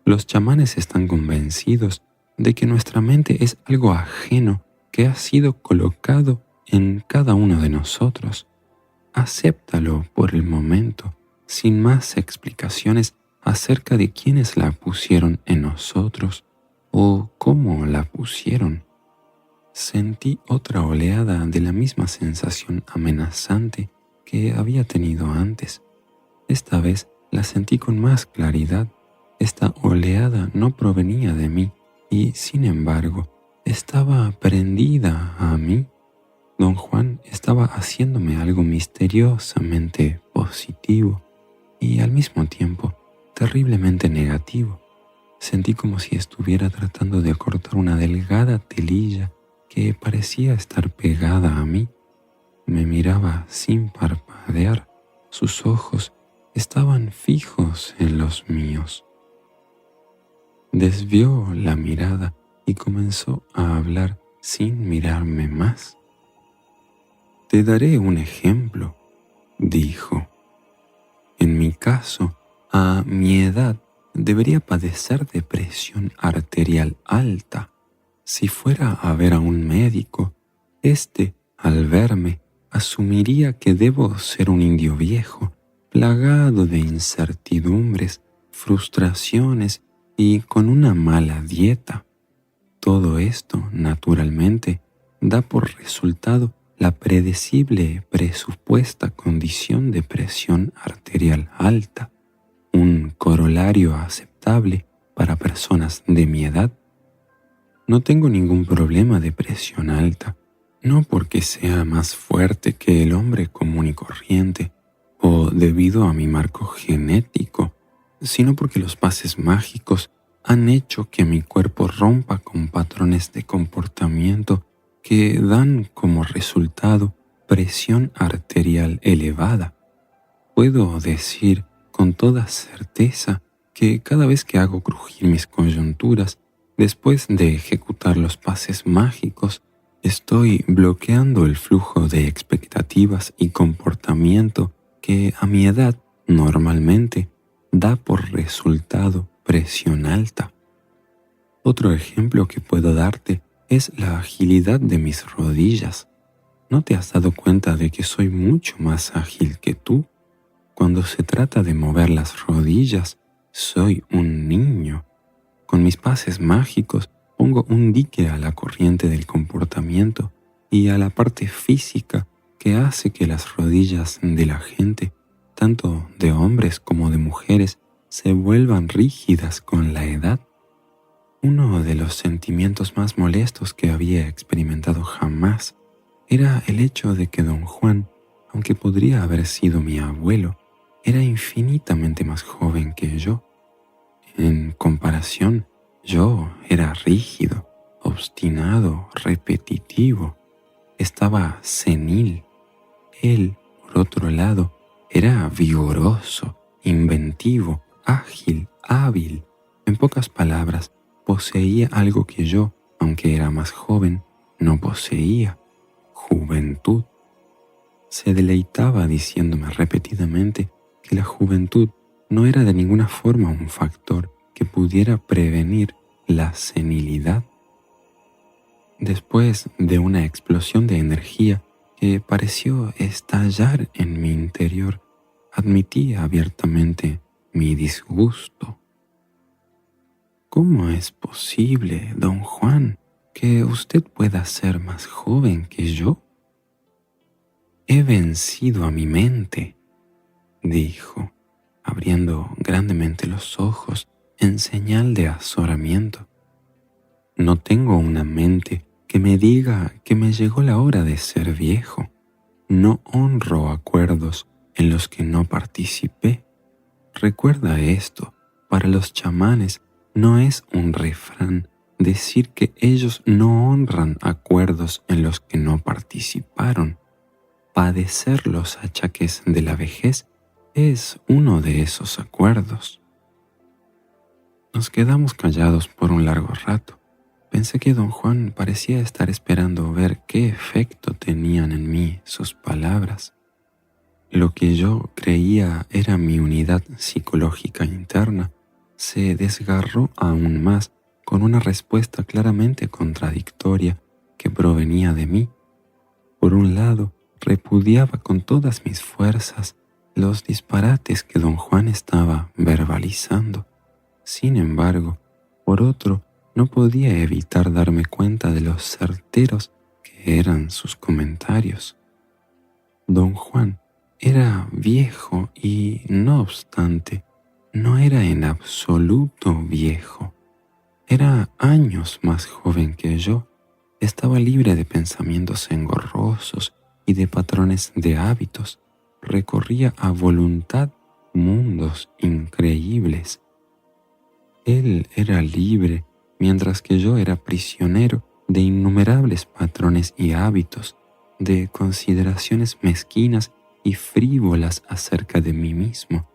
Los chamanes están convencidos de que nuestra mente es algo ajeno que ha sido colocado en cada uno de nosotros. Acéptalo por el momento, sin más explicaciones acerca de quiénes la pusieron en nosotros o cómo la pusieron». Sentí otra oleada de la misma sensación amenazante que había tenido antes. Esta vez la sentí con más claridad. Esta oleada no provenía de mí y, sin embargo, estaba prendida a mí. Don Juan estaba haciéndome algo misteriosamente positivo y al mismo tiempo terriblemente negativo. Sentí como si estuviera tratando de cortar una delgada telilla que parecía estar pegada a mí. Me miraba sin parpadear. Sus ojos estaban fijos en los míos. Desvió la mirada y comenzó a hablar sin mirarme más. «Te daré un ejemplo», dijo. «En mi caso, a mi edad, debería padecer de presión arterial alta. Si fuera a ver a un médico, al verme, asumiría que debo ser un indio viejo, plagado de incertidumbres, frustraciones y con una mala dieta. Todo esto, naturalmente, da por resultado la predecible presupuesta condición de presión arterial alta, un corolario aceptable para personas de mi edad. No tengo ningún problema de presión alta, no porque sea más fuerte que el hombre común y corriente o debido a mi marco genético, sino porque los pases mágicos han hecho que mi cuerpo rompa con patrones de comportamiento que dan como resultado presión arterial elevada. Puedo decir con toda certeza que cada vez que hago crujir mis coyunturas, después de ejecutar los pases mágicos, estoy bloqueando el flujo de expectativas y comportamiento que a mi edad normalmente da por resultado presión alta. Otro ejemplo que puedo darte es la agilidad de mis rodillas. ¿No te has dado cuenta de que soy mucho más ágil que tú? Cuando se trata de mover las rodillas, soy un niño. Con mis pases mágicos pongo un dique a la corriente del comportamiento y a la parte física que hace que las rodillas de la gente, tanto de hombres como de mujeres, se vuelvan rígidas con la edad. Uno de los sentimientos más molestos que había experimentado jamás era el hecho de que don Juan, aunque podría haber sido mi abuelo, era infinitamente más joven que yo. En comparación, yo era rígido, obstinado, repetitivo, estaba senil. Él, por otro lado, era vigoroso, inventivo, ágil, hábil. En pocas palabras, poseía algo que yo, aunque era más joven, no poseía: juventud. Se deleitaba diciéndome repetidamente que la juventud no era de ninguna forma un factor que pudiera prevenir la senilidad. Después de una explosión de energía que pareció estallar en mi interior, admití abiertamente mi disgusto. ¿Cómo es posible, don Juan, que usted pueda ser más joven que yo? He vencido a mi mente, dijo, abriendo grandemente los ojos en señal de azoramiento. No tengo una mente que me diga que me llegó la hora de ser viejo. No honro acuerdos en los que no participé. Recuerda esto: para los chamanes no es un refrán decir que ellos no honran acuerdos en los que no participaron. Padecer los achaques de la vejez es uno de esos acuerdos. Nos quedamos callados por un largo rato. Pensé que don Juan parecía estar esperando ver qué efecto tenían en mí sus palabras. Lo que yo creía era mi unidad psicológica interna se desgarró aún más con una respuesta claramente contradictoria que provenía de mí. Por un lado, repudiaba con todas mis fuerzas los disparates que don Juan estaba verbalizando. Sin embargo, por otro, no podía evitar darme cuenta de lo certeros que eran sus comentarios. Don Juan era viejo y, no obstante, no era en absoluto viejo. Era años más joven que yo. Estaba libre de pensamientos engorrosos y de patrones de hábitos. Recorría a voluntad mundos increíbles. Él era libre, mientras que yo era prisionero de innumerables patrones y hábitos, de consideraciones mezquinas y frívolas acerca de mí mismo,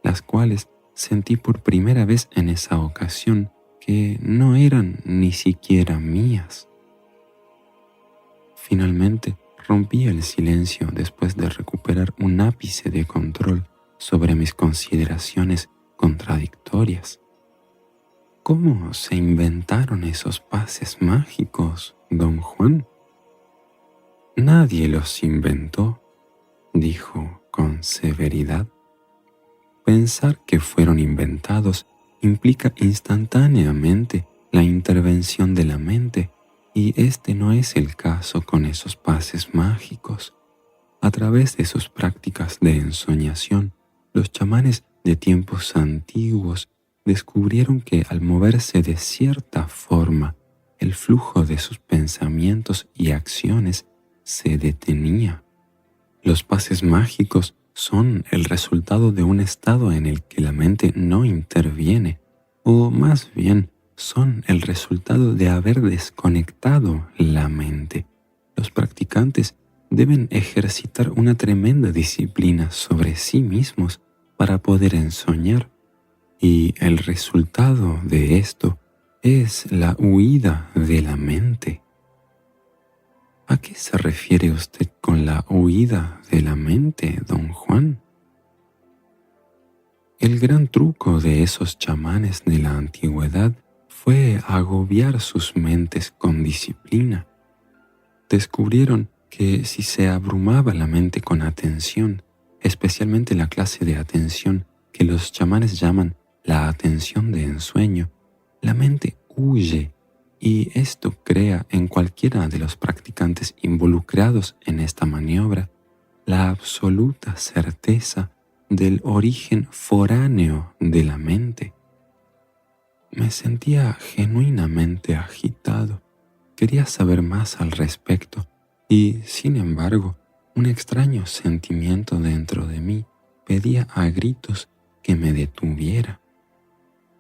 las cuales sentí por primera vez en esa ocasión que no eran ni siquiera mías. Finalmente, rompí el silencio después de recuperar un ápice de control sobre mis consideraciones contradictorias. ¿Cómo se inventaron esos pases mágicos, don Juan? Nadie los inventó, dijo con severidad. Pensar que fueron inventados implica instantáneamente la intervención de la mente, Y este no es el caso con esos pases mágicos. A través de sus prácticas de ensoñación, los chamanes de tiempos antiguos descubrieron que al moverse de cierta forma, el flujo de sus pensamientos y acciones se detenía. Los pases mágicos son el resultado de un estado en el que la mente no interviene, o más bien son el resultado de haber desconectado la mente. Los practicantes deben ejercitar una tremenda disciplina sobre sí mismos para poder ensoñar, y el resultado de esto es la huida de la mente. ¿A qué se refiere usted con la huida de la mente, don Juan? El gran truco de esos chamanes de la antigüedad fue agobiar sus mentes con disciplina. Descubrieron que si se abrumaba la mente con atención, especialmente la clase de atención que los chamanes llaman la atención de ensueño, la mente huye, y esto crea en cualquiera de los practicantes involucrados en esta maniobra la absoluta certeza del origen foráneo de la mente. Me sentía genuinamente agitado. Quería saber más al respecto y, sin embargo, un extraño sentimiento dentro de mí pedía a gritos que me detuviera.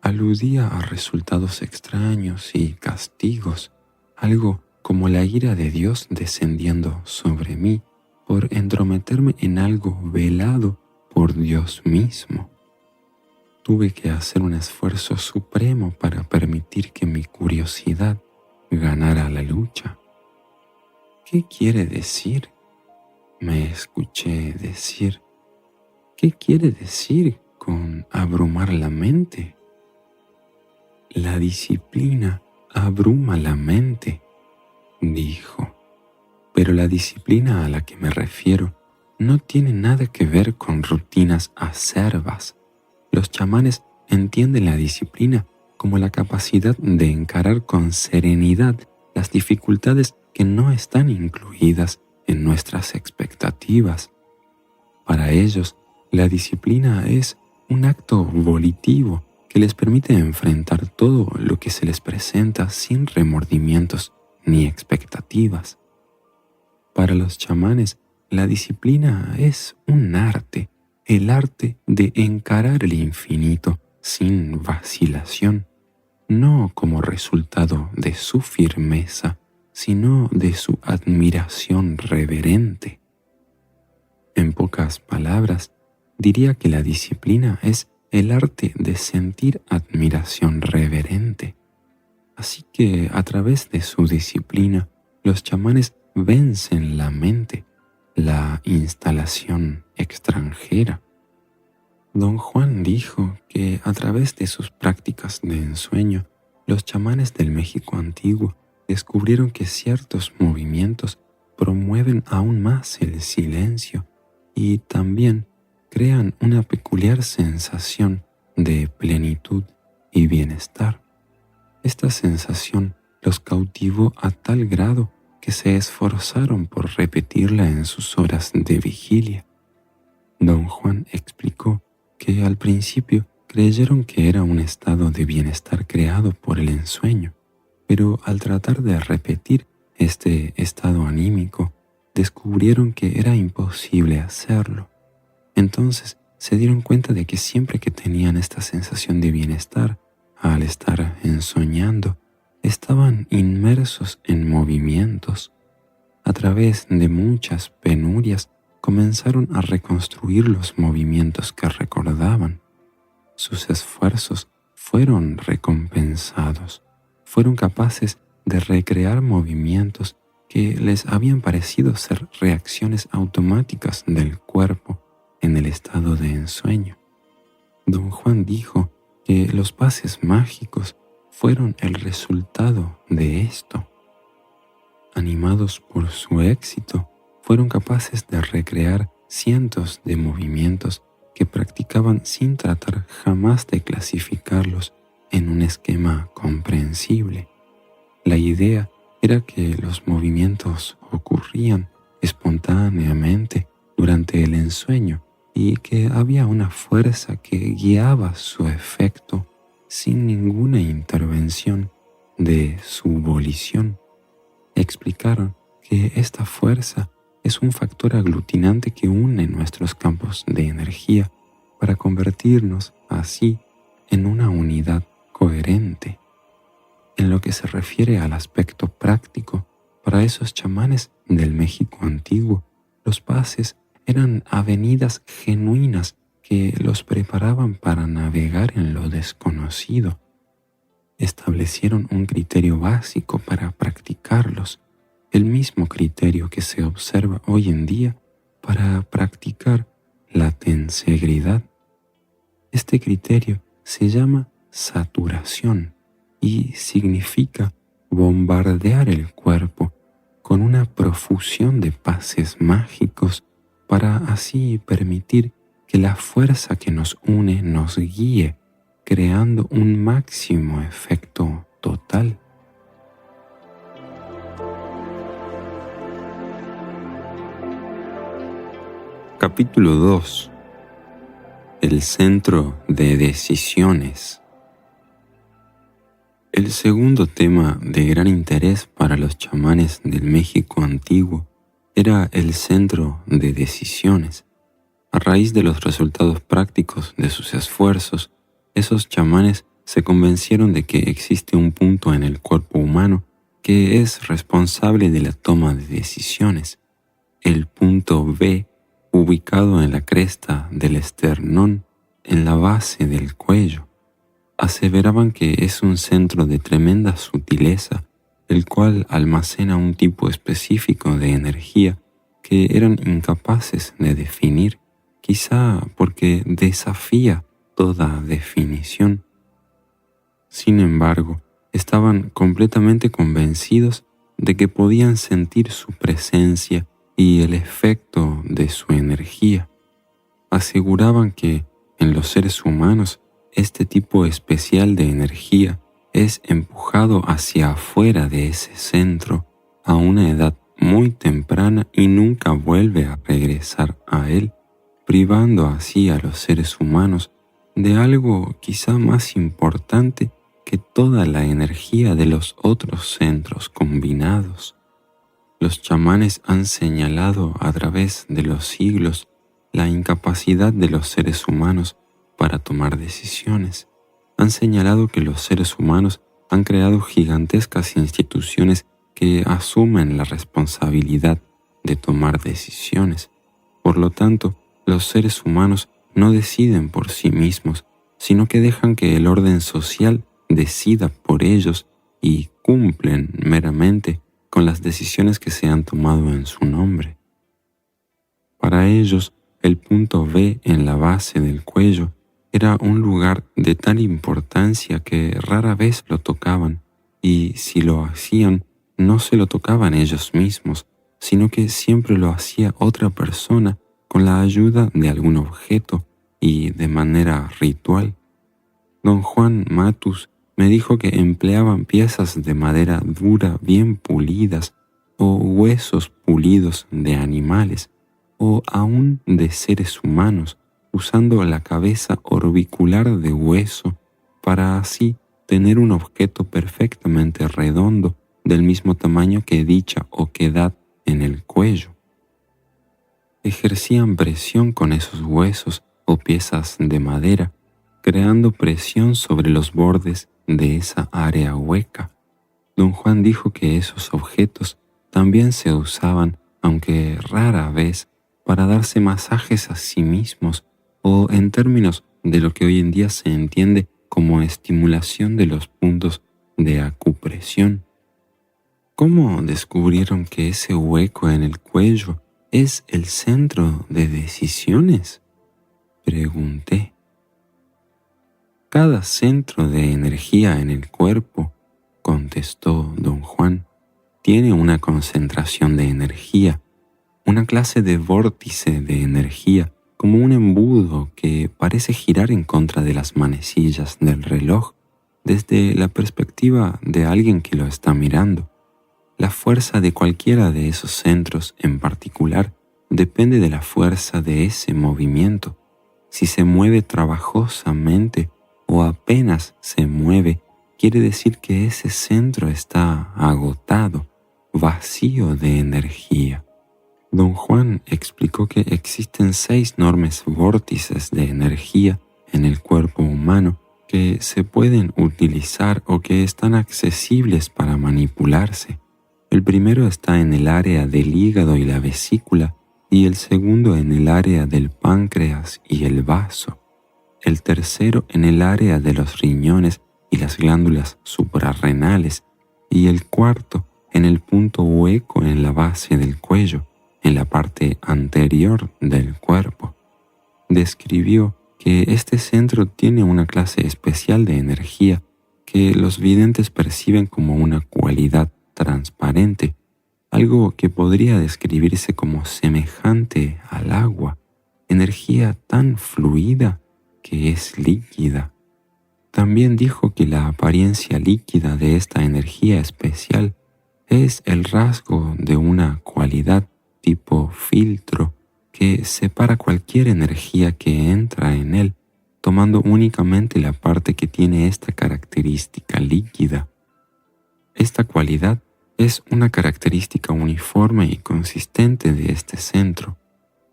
Aludía a resultados extraños y castigos, algo como la ira de Dios descendiendo sobre mí por entrometerme en algo velado por Dios mismo. Tuve que hacer un esfuerzo supremo para permitir que mi curiosidad ganara la lucha. ¿Qué quiere decir? Me escuché decir. ¿Qué quiere decir con abrumar la mente? La disciplina abruma la mente, dijo. Pero la disciplina a la que me refiero no tiene nada que ver con rutinas acerbas. Los chamanes entienden la disciplina como la capacidad de encarar con serenidad las dificultades que no están incluidas en nuestras expectativas. Para ellos, la disciplina es un acto volitivo que les permite enfrentar todo lo que se les presenta sin remordimientos ni expectativas. Para los chamanes, la disciplina es un arte, el arte de encarar el infinito sin vacilación, no como resultado de su firmeza, sino de su admiración reverente. En pocas palabras, diría que la disciplina es el arte de sentir admiración reverente. Así que a través de su disciplina, los chamanes vencen la mente, la instalación extranjera. Don Juan dijo que a través de sus prácticas de ensueño, los chamanes del México antiguo descubrieron que ciertos movimientos promueven aún más el silencio y también crean una peculiar sensación de plenitud y bienestar. Esta sensación los cautivó a tal grado que se esforzaron por repetirla en sus horas de vigilia. Don Juan explicó que al principio creyeron que era un estado de bienestar creado por el ensueño, pero al tratar de repetir este estado anímico, descubrieron que era imposible hacerlo. Entonces se dieron cuenta de que siempre que tenían esta sensación de bienestar, al estar ensoñando, estaban inmersos en movimientos. A través de muchas penurias comenzaron a reconstruir los movimientos que recordaban. Sus esfuerzos fueron recompensados. Fueron capaces de recrear movimientos que les habían parecido ser reacciones automáticas del cuerpo en el estado de ensueño. Don Juan dijo que los pases mágicos fueron el resultado de esto. Animados por su éxito, fueron capaces de recrear cientos de movimientos que practicaban sin tratar jamás de clasificarlos en un esquema comprensible. La idea era que los movimientos ocurrían espontáneamente durante el ensueño y que había una fuerza que guiaba su efecto sin ninguna intervención de su volición. Explicaron que esta fuerza es un factor aglutinante que une nuestros campos de energía para convertirnos así en una unidad coherente. En lo que se refiere al aspecto práctico, para esos chamanes del México antiguo, los pases eran avenidas genuinas que los preparaban para navegar en lo desconocido. Establecieron un criterio básico para practicarlos, el mismo criterio que se observa hoy en día para practicar la tensegridad. Este criterio se llama saturación y significa bombardear el cuerpo con una profusión de pases mágicos para así permitir que la fuerza que nos une nos guíe, creando un máximo efecto total. Capítulo 2. El centro de decisiones. El segundo tema de gran interés para los chamanes del México antiguo era el centro de decisiones. A raíz de los resultados prácticos de sus esfuerzos, esos chamanes se convencieron de que existe un punto en el cuerpo humano que es responsable de la toma de decisiones, el punto B, ubicado en la cresta del esternón, en la base del cuello. Aseveraban que es un centro de tremenda sutileza, el cual almacena un tipo específico de energía que eran incapaces de definir, quizá porque desafía toda definición. Sin embargo, estaban completamente convencidos de que podían sentir su presencia y el efecto de su energía. Aseguraban que en los seres humanos este tipo especial de energía es empujado hacia afuera de ese centro a una edad muy temprana y nunca vuelve a regresar a él, privando así a los seres humanos de algo quizá más importante que toda la energía de los otros centros combinados. Los chamanes han señalado a través de los siglos la incapacidad de los seres humanos para tomar decisiones. Han señalado que los seres humanos han creado gigantescas instituciones que asumen la responsabilidad de tomar decisiones. Por lo tanto, los seres humanos no deciden por sí mismos, sino que dejan que el orden social decida por ellos y cumplen meramente con las decisiones que se han tomado en su nombre. Para ellos, el punto B en la base del cuello era un lugar de tal importancia que rara vez lo tocaban, y si lo hacían, no se lo tocaban ellos mismos, sino que siempre lo hacía otra persona con la ayuda de algún objeto y de manera ritual. Don Juan Matus me dijo que empleaban piezas de madera dura bien pulidas o huesos pulidos de animales o aún de seres humanos, usando la cabeza orbicular de hueso para así tener un objeto perfectamente redondo del mismo tamaño que dicha oquedad en el cuello. Ejercían presión con esos huesos o piezas de madera, creando presión sobre los bordes de esa área hueca. Don Juan dijo que esos objetos también se usaban, aunque rara vez, para darse masajes a sí mismos o en términos de lo que hoy en día se entiende como estimulación de los puntos de acupresión. ¿Cómo descubrieron que ese hueco en el cuello es el centro de decisiones? Pregunté. Cada centro de energía en el cuerpo, contestó don Juan, tiene una concentración de energía, una clase de vórtice de energía, como un embudo que parece girar en contra de las manecillas del reloj desde la perspectiva de alguien que lo está mirando. la fuerza de cualquiera de esos centros en particular depende de la fuerza de ese movimiento. Si se mueve trabajosamente o apenas se mueve, quiere decir que ese centro está agotado, vacío de energía. Don Juan explicó que existen 6 enormes vórtices de energía en el cuerpo humano que se pueden utilizar o que están accesibles para manipularse. El primero está en el área del hígado y la vesícula, y el segundo en el área del páncreas y el vaso. El tercero en el área de los riñones y las glándulas suprarrenales, y el cuarto en el punto hueco en la base del cuello, en la parte anterior del cuerpo. Describió que este centro tiene una clase especial de energía que los videntes perciben como una cualidad transparente, algo que podría describirse como semejante al agua, energía tan fluida que es líquida. También dijo que la apariencia líquida de esta energía especial es el rasgo de una cualidad tipo filtro que separa cualquier energía que entra en él, tomando únicamente la parte que tiene esta característica líquida. Esta cualidad es una característica uniforme y consistente de este centro.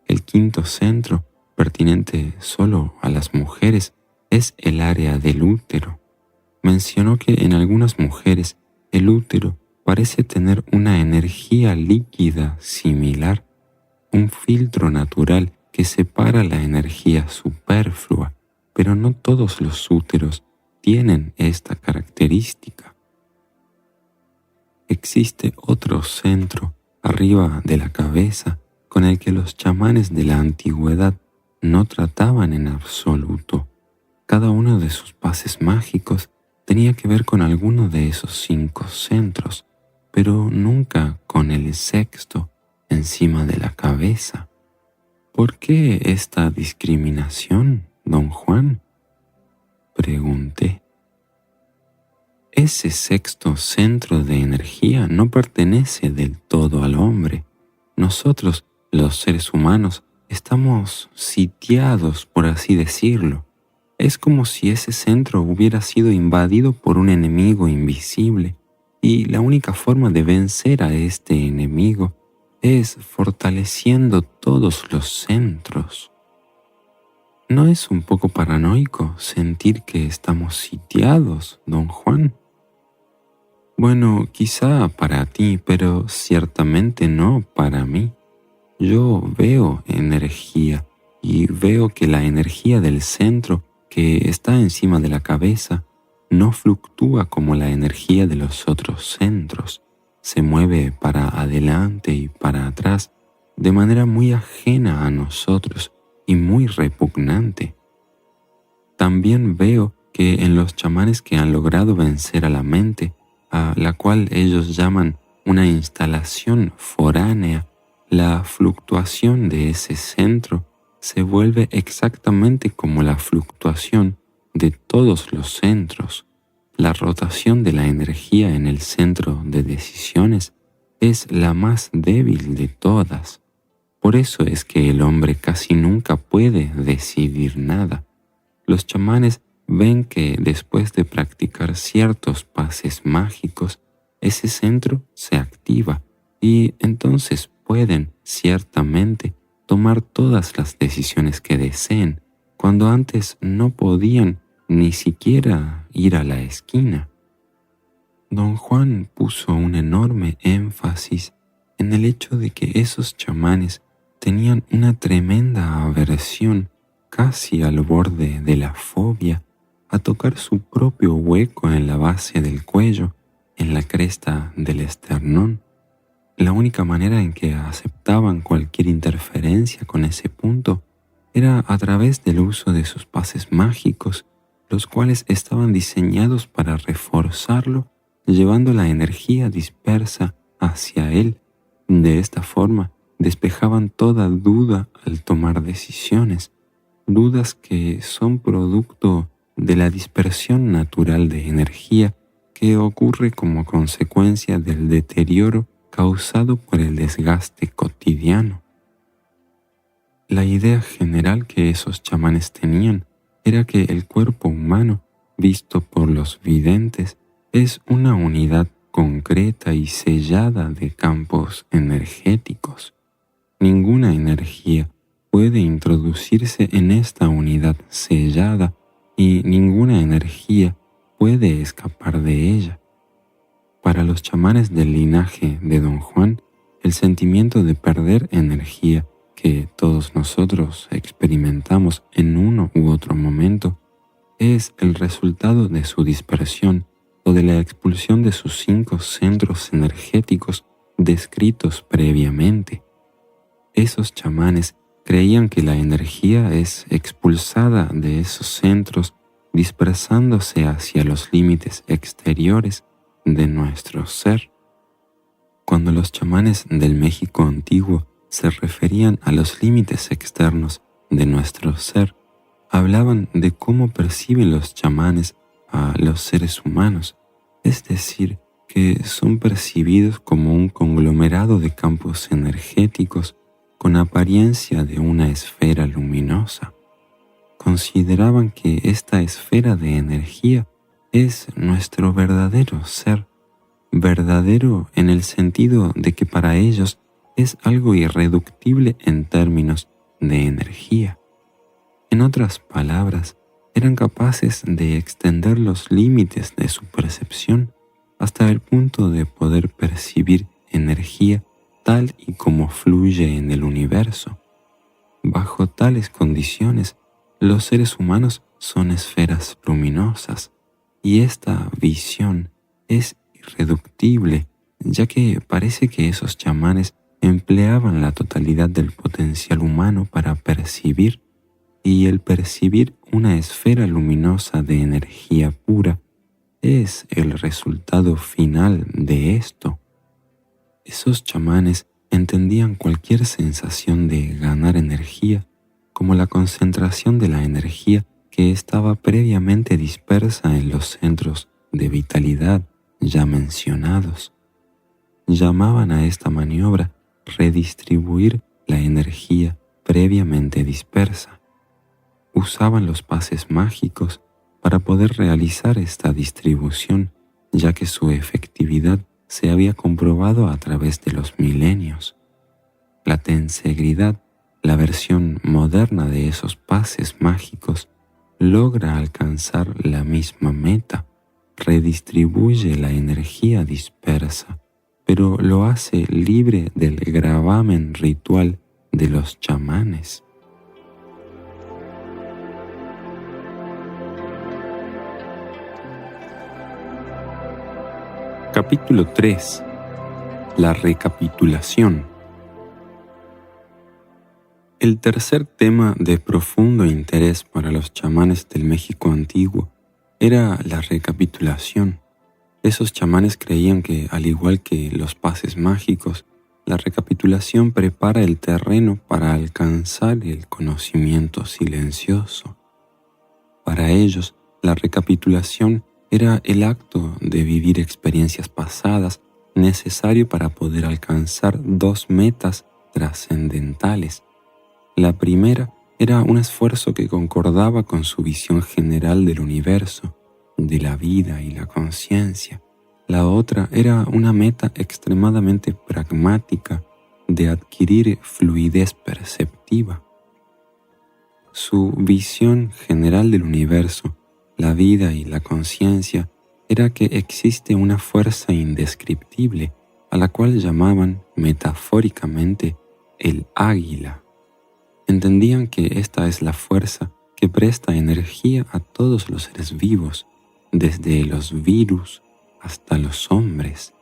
El quinto centro, pertinente solo a las mujeres, es el área del útero. Mencionó que en algunas mujeres el útero parece tener una energía líquida similar, un filtro natural que separa la energía superflua, pero no todos los úteros tienen esta característica. Existe otro centro arriba de la cabeza con el que los chamanes de la antigüedad no trataban en absoluto. Cada uno de sus pases mágicos tenía que ver con alguno de esos 5 centros, pero nunca con el sexto encima de la cabeza. ¿Por qué esta discriminación, don Juan?, pregunté. Ese sexto centro de energía no pertenece del todo al hombre. Nosotros, los seres humanos, estamos sitiados, por así decirlo. Es como si ese centro hubiera sido invadido por un enemigo invisible, y la única forma de vencer a este enemigo es fortaleciendo todos los centros. ¿No es un poco paranoico sentir que estamos sitiados, don Juan? Bueno, quizá para ti, pero ciertamente no para mí. Yo veo energía y veo que la energía del centro que está encima de la cabeza no fluctúa como la energía de los otros centros. Se mueve para adelante y para atrás de manera muy ajena a nosotros y muy repugnante. También veo que en los chamanes que han logrado vencer a la mente, a la cual ellos llaman una instalación foránea, la fluctuación de ese centro se vuelve exactamente como la fluctuación de todos los centros. La rotación de la energía en el centro de decisiones es la más débil de todas. Por eso es que el hombre casi nunca puede decidir nada. Los chamanes ven que después de practicar ciertos pases mágicos, ese centro se activa y entonces pueden, ciertamente, tomar todas las decisiones que deseen, cuando antes no podían ni siquiera ir a la esquina. Don Juan puso un enorme énfasis en el hecho de que esos chamanes tenían una tremenda aversión, casi al borde de la fobia, a tocar su propio hueco en la base del cuello, en la cresta del esternón. La única manera en que aceptaban cualquier interferencia con ese punto era a través del uso de sus pases mágicos, los cuales estaban diseñados para reforzarlo, llevando la energía dispersa hacia él. De esta forma, despejaban toda duda al tomar decisiones, dudas que son producto de la dispersión natural de energía que ocurre como consecuencia del deterioro causado por el desgaste cotidiano. La idea general que esos chamanes tenían era que el cuerpo humano, visto por los videntes, es una unidad concreta y sellada de campos energéticos. Ninguna energía puede introducirse en esta unidad sellada y ninguna energía puede escapar de ella. Para los chamanes del linaje de Don Juan, el sentimiento de perder energía que todos nosotros experimentamos en uno u otro momento es el resultado de su dispersión o de la expulsión de sus 5 centros energéticos descritos previamente. Esos chamanes creían que la energía es expulsada de esos centros dispersándose hacia los límites exteriores de nuestro ser. Cuando los chamanes del México antiguo se referían a los límites externos de nuestro ser, hablaban de cómo perciben los chamanes a los seres humanos, es decir, que son percibidos como un conglomerado de campos energéticos con apariencia de una esfera luminosa. Consideraban que esta esfera de energía es nuestro verdadero ser, verdadero en el sentido de que para ellos es algo irreductible en términos de energía. En otras palabras, eran capaces de extender los límites de su percepción hasta el punto de poder percibir energía tal y como fluye en el universo. Bajo tales condiciones, los seres humanos son esferas luminosas, y esta visión es irreductible, ya que parece que esos chamanes empleaban la totalidad del potencial humano para percibir, y el percibir una esfera luminosa de energía pura es el resultado final de esto. Esos chamanes entendían cualquier sensación de ganar energía como la concentración de la energía que estaba previamente dispersa en los centros de vitalidad ya mencionados. Llamaban a esta maniobra redistribuir la energía previamente dispersa. Usaban los pases mágicos para poder realizar esta distribución, ya que su efectividad se había comprobado a través de los milenios. La tensegridad, la versión moderna de esos pases mágicos, logra alcanzar la misma meta, redistribuye la energía dispersa, pero lo hace libre del gravamen ritual de los chamanes. Capítulo 3. La recapitulación. El tercer tema de profundo interés para los chamanes del México antiguo era la recapitulación. Esos chamanes creían que, al igual que los pases mágicos, la recapitulación prepara el terreno para alcanzar el conocimiento silencioso. Para ellos, la recapitulación era el acto de vivir experiencias pasadas necesario para poder alcanzar 2 metas trascendentales. La primera era un esfuerzo que concordaba con su visión general del universo, de la vida y la conciencia. La otra era una meta extremadamente pragmática de adquirir fluidez perceptiva. Su visión general del universo, la vida y la conciencia era que existe una fuerza indescriptible a la cual llamaban metafóricamente el águila. Entendían que esta es la fuerza que presta energía a todos los seres vivos, desde los virus hasta los hombres.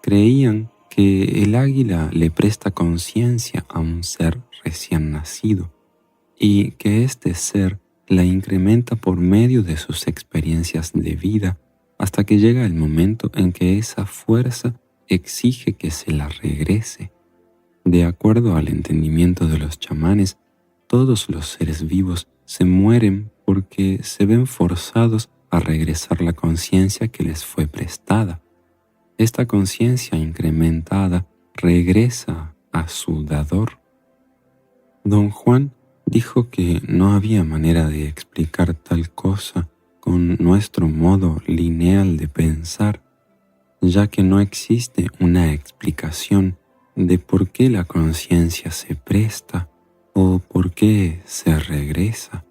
Creían que el águila le presta conciencia a un ser recién nacido y que este ser la incrementa por medio de sus experiencias de vida hasta que llega el momento en que esa fuerza exige que se la regrese. De acuerdo al entendimiento de los chamanes, todos los seres vivos se mueren porque se ven forzados a regresar la conciencia que les fue prestada. Esta conciencia incrementada regresa a su dador. Don Juan dijo que no había manera de explicar tal cosa con nuestro modo lineal de pensar, ya que no existe una explicación de por qué la conciencia se presta o por qué se regresa.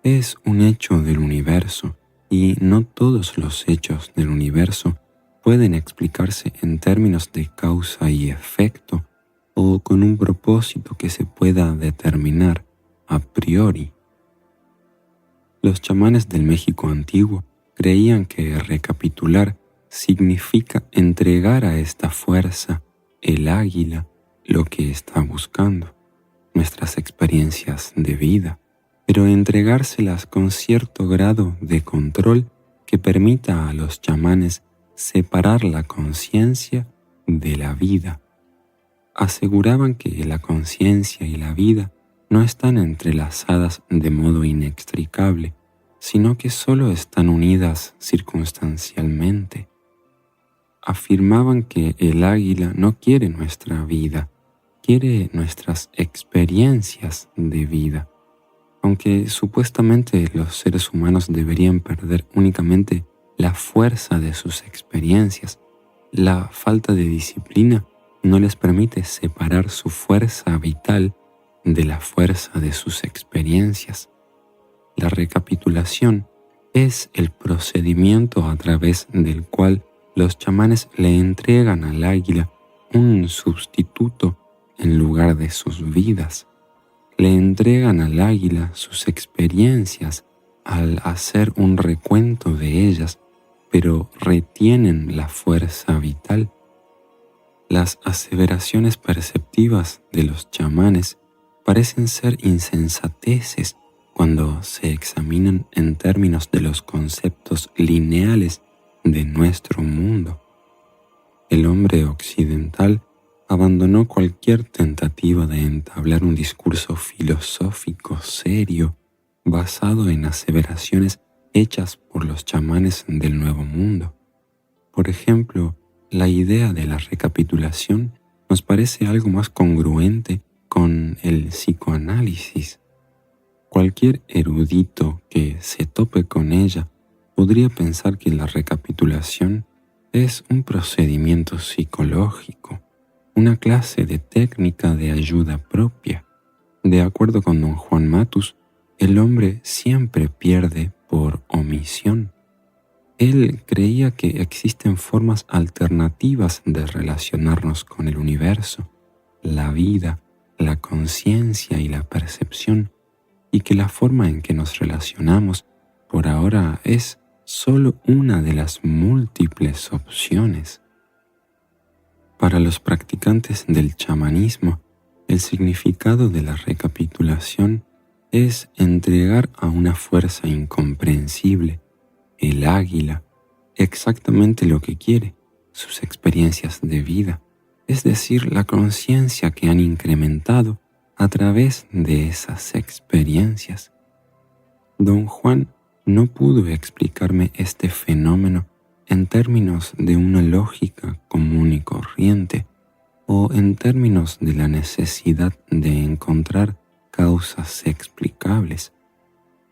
Es un hecho del universo y no todos los hechos del universo pueden explicarse en términos de causa y efecto o con un propósito que se pueda determinar a priori. Los chamanes del México antiguo creían que recapitular significa entregar a esta fuerza, el águila, lo que está buscando, nuestras experiencias de vida, pero entregárselas con cierto grado de control que permita a los chamanes separar la conciencia de la vida. Aseguraban que la conciencia y la vida no están entrelazadas de modo inextricable, sino que solo están unidas circunstancialmente. Afirmaban que el águila no quiere nuestra vida, quiere nuestras experiencias de vida. Aunque supuestamente los seres humanos deberían perder únicamente la fuerza de sus experiencias, la falta de disciplina no les permite separar su fuerza vital de la fuerza de sus experiencias. La recapitulación es el procedimiento a través del cual los chamanes le entregan al águila un sustituto en lugar de sus vidas. Le entregan al águila sus experiencias al hacer un recuento de ellas, pero retienen la fuerza vital. Las aseveraciones perceptivas de los chamanes parecen ser insensateces cuando se examinan en términos de los conceptos lineales de nuestro mundo. El hombre occidental abandonó cualquier tentativa de entablar un discurso filosófico serio basado en aseveraciones hechas por los chamanes del Nuevo Mundo. Por ejemplo, la idea de la recapitulación nos parece algo más congruente con el psicoanálisis. Cualquier erudito que se tope con ella podría pensar que la recapitulación es un procedimiento psicológico, una clase de técnica de ayuda propia. De acuerdo con don Juan Matus, el hombre siempre pierde por omisión. Él creía que existen formas alternativas de relacionarnos con el universo, la vida, la conciencia y la percepción, y que la forma en que nos relacionamos por ahora es solo una de las múltiples opciones. Para los practicantes del chamanismo, el significado de la recapitulación es entregar a una fuerza incomprensible, el águila, exactamente lo que quiere, sus experiencias de vida, es decir, la conciencia que han incrementado a través de esas experiencias. Don Juan no pudo explicarme este fenómeno en términos de una lógica común y corriente o en términos de la necesidad de encontrar causas explicables.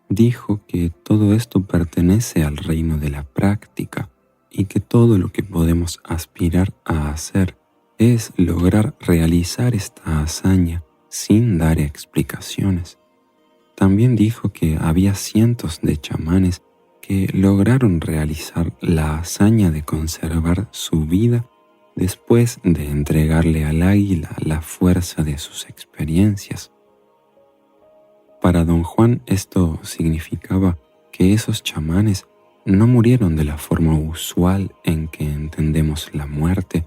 Dijo que todo esto pertenece al reino de la práctica y que todo lo que podemos aspirar a hacer es lograr realizar esta hazaña sin dar explicaciones. También dijo que había cientos de chamanes que lograron realizar la hazaña de conservar su vida después de entregarle al águila la fuerza de sus experiencias. Para don Juan esto significaba que esos chamanes no murieron de la forma usual en que entendemos la muerte,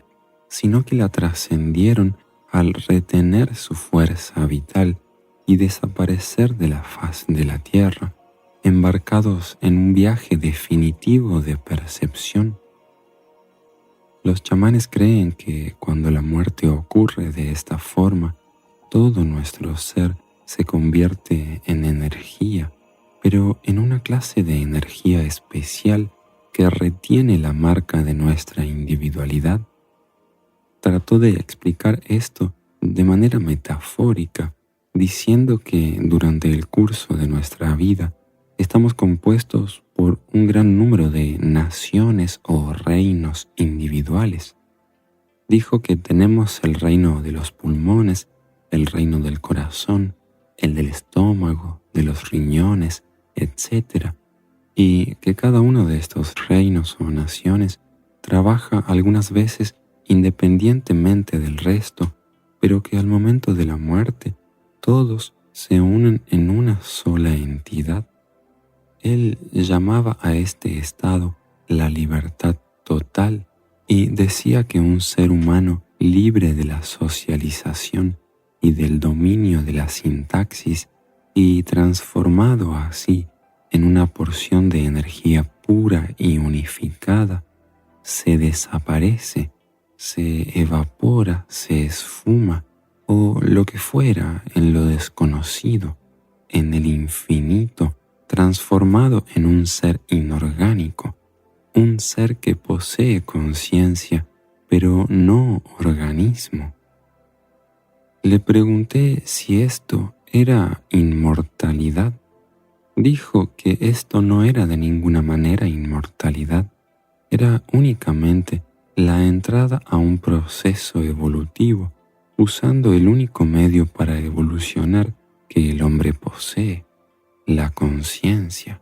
sino que la trascendieron al retener su fuerza vital y desaparecer de la faz de la tierra, embarcados en un viaje definitivo de percepción. Los chamanes creen que cuando la muerte ocurre de esta forma, todo nuestro ser se convierte en energía pero en una clase de energía especial que retiene la marca de nuestra individualidad. Trató de explicar esto de manera metafórica, diciendo que durante el curso de nuestra vida estamos compuestos por un gran número de naciones o reinos individuales. Dijo que tenemos el reino de los pulmones, el reino del corazón, el del estómago, de los riñones, etc. Y que cada uno de estos reinos o naciones trabaja algunas veces independientemente del resto, pero que al momento de la muerte todos se unen en una sola entidad. Él llamaba a este estado la libertad total y decía que un ser humano libre de la socialización y del dominio de la sintaxis y transformado así en una porción de energía pura y unificada, se desaparece, se evapora, se esfuma o lo que fuera en lo desconocido, en el infinito, transformado en un ser inorgánico, un ser que posee conciencia, pero no organismo. Le pregunté si esto era inmortalidad. Dijo que esto no era de ninguna manera inmortalidad, era únicamente la entrada a un proceso evolutivo, usando el único medio para evolucionar que el hombre posee, la conciencia.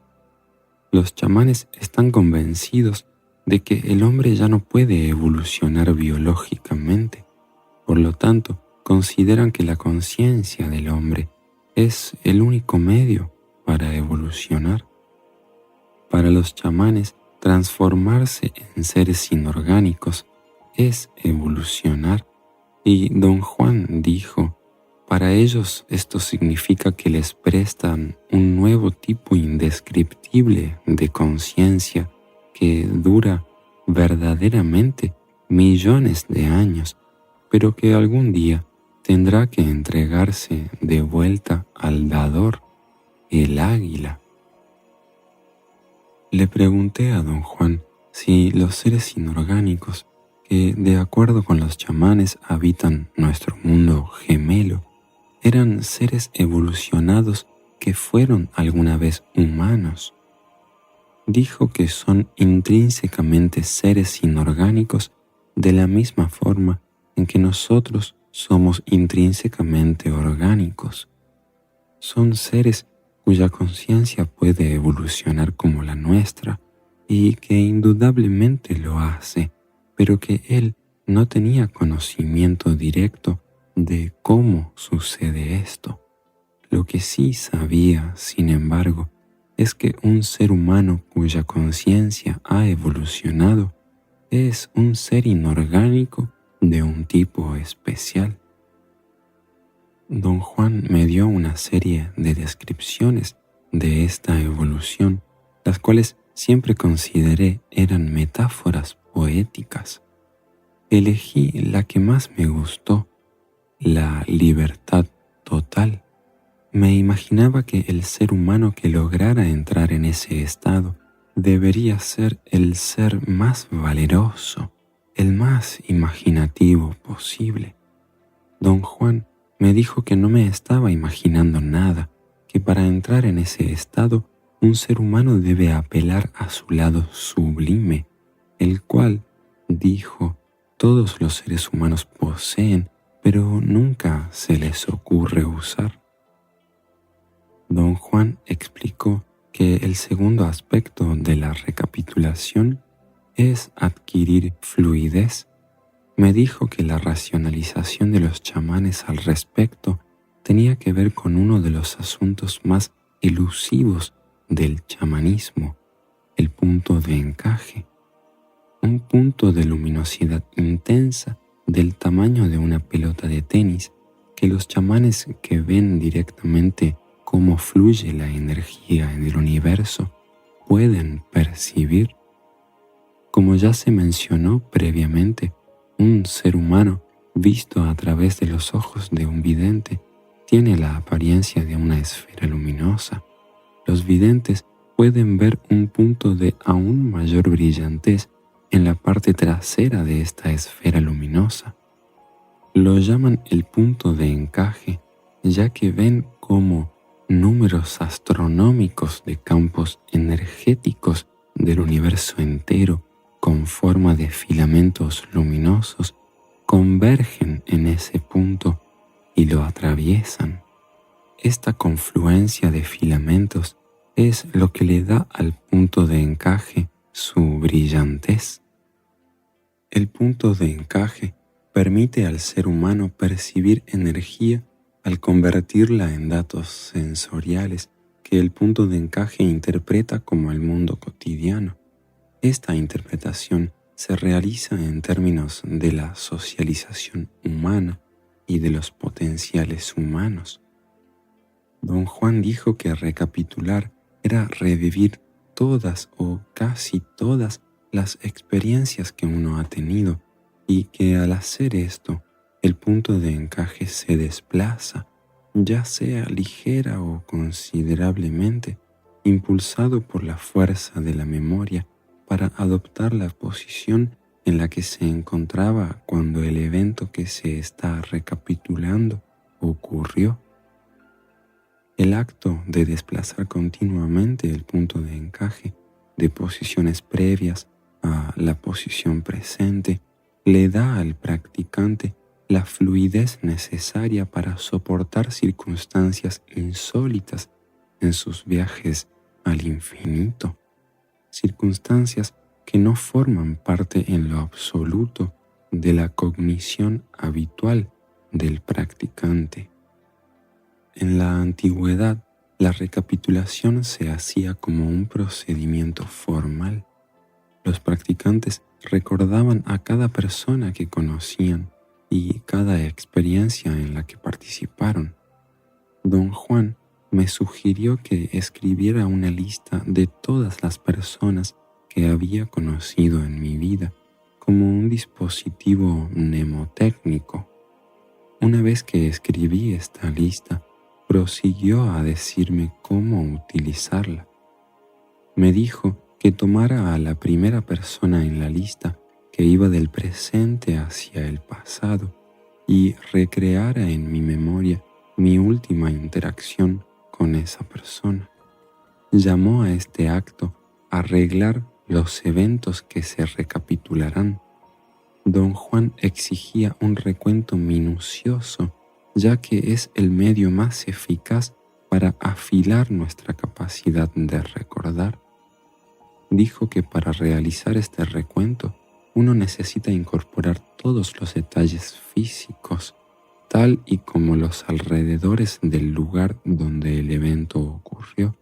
Los chamanes están convencidos de que el hombre ya no puede evolucionar biológicamente. Por lo tanto, consideran que la conciencia del hombre es el único medio para evolucionar. Para los chamanes, transformarse en seres inorgánicos es evolucionar. Y Don Juan dijo, para ellos esto significa que les prestan un nuevo tipo indescriptible de conciencia que dura verdaderamente millones de años, pero que algún día tendrá que entregarse de vuelta al dador, el águila. Le pregunté a Don Juan si los seres inorgánicos que, de acuerdo con los chamanes, habitan nuestro mundo gemelo, eran seres evolucionados que fueron alguna vez humanos. Dijo que son intrínsecamente seres inorgánicos de la misma forma en que nosotros somos intrínsecamente orgánicos. Son seres cuya conciencia puede evolucionar como la nuestra y que indudablemente lo hace, pero que él no tenía conocimiento directo de cómo sucede esto. Lo que sí sabía, sin embargo, es que un ser humano cuya conciencia ha evolucionado es un ser inorgánico de un tipo especial. Don Juan me dio una serie de descripciones de esta evolución, las cuales siempre consideré eran metáforas poéticas. Elegí la que más me gustó, la libertad total. Me imaginaba que el ser humano que lograra entrar en ese estado debería ser el ser más valeroso, el más imaginativo posible. Don Juan me dijo que no me estaba imaginando nada, que para entrar en ese estado un ser humano debe apelar a su lado sublime, el cual, dijo, todos los seres humanos poseen, pero nunca se les ocurre usar. Don Juan explicó que el segundo aspecto de la recapitulación es adquirir fluidez. Me dijo que la racionalización de los chamanes al respecto tenía que ver con uno de los asuntos más elusivos del chamanismo, el punto de encaje, un punto de luminosidad intensa del tamaño de una pelota de tenis que los chamanes que ven directamente cómo fluye la energía en el universo pueden percibir. Como ya se mencionó previamente, un ser humano visto a través de los ojos de un vidente tiene la apariencia de una esfera luminosa. los videntes pueden ver un punto de aún mayor brillantez en la parte trasera de esta esfera luminosa. Lo llaman el punto de encaje, ya que ven cómo números astronómicos de campos energéticos del universo entero con forma de filamentos luminosos convergen en ese punto y lo atraviesan. Esta confluencia de filamentos es lo que le da al punto de encaje su brillantez. El punto de encaje permite al ser humano percibir energía al convertirla en datos sensoriales que el punto de encaje interpreta como el mundo cotidiano. Esta interpretación se realiza en términos de la socialización humana y de los potenciales humanos. Don Juan dijo que recapitular era revivir todas o casi todas las experiencias que uno ha tenido y que al hacer esto, el punto de encaje se desplaza, ya sea ligera o considerablemente, impulsado por la fuerza de la memoria para adoptar la posición en la que se encontraba cuando el evento que se está recapitulando ocurrió. El acto de desplazar continuamente el punto de encaje de posiciones previas a la posición presente le da al practicante la fluidez necesaria para soportar circunstancias insólitas en sus viajes al infinito, circunstancias que no forman parte en lo absoluto de la cognición habitual del practicante. En la antigüedad, la recapitulación se hacía como un procedimiento formal. Los practicantes recordaban a cada persona que conocían y cada experiencia en la que participaron. Don Juan me sugirió que escribiera una lista de todas las personas que había conocido en mi vida como un dispositivo mnemotécnico. Una vez que escribí esta lista, prosiguió a decirme cómo utilizarla. Me dijo que tomara a la primera persona en la lista que iba del presente hacia el pasado y recreara en mi memoria mi última interacción con esa persona. Llamó a este acto arreglar los eventos que se recapitularán. Don Juan exigía un recuento minucioso, ya que es el medio más eficaz para afilar nuestra capacidad de recordar. Dijo que para realizar este recuento uno necesita incorporar todos los detalles físicos, tal y como los alrededores del lugar donde el evento ocurrió.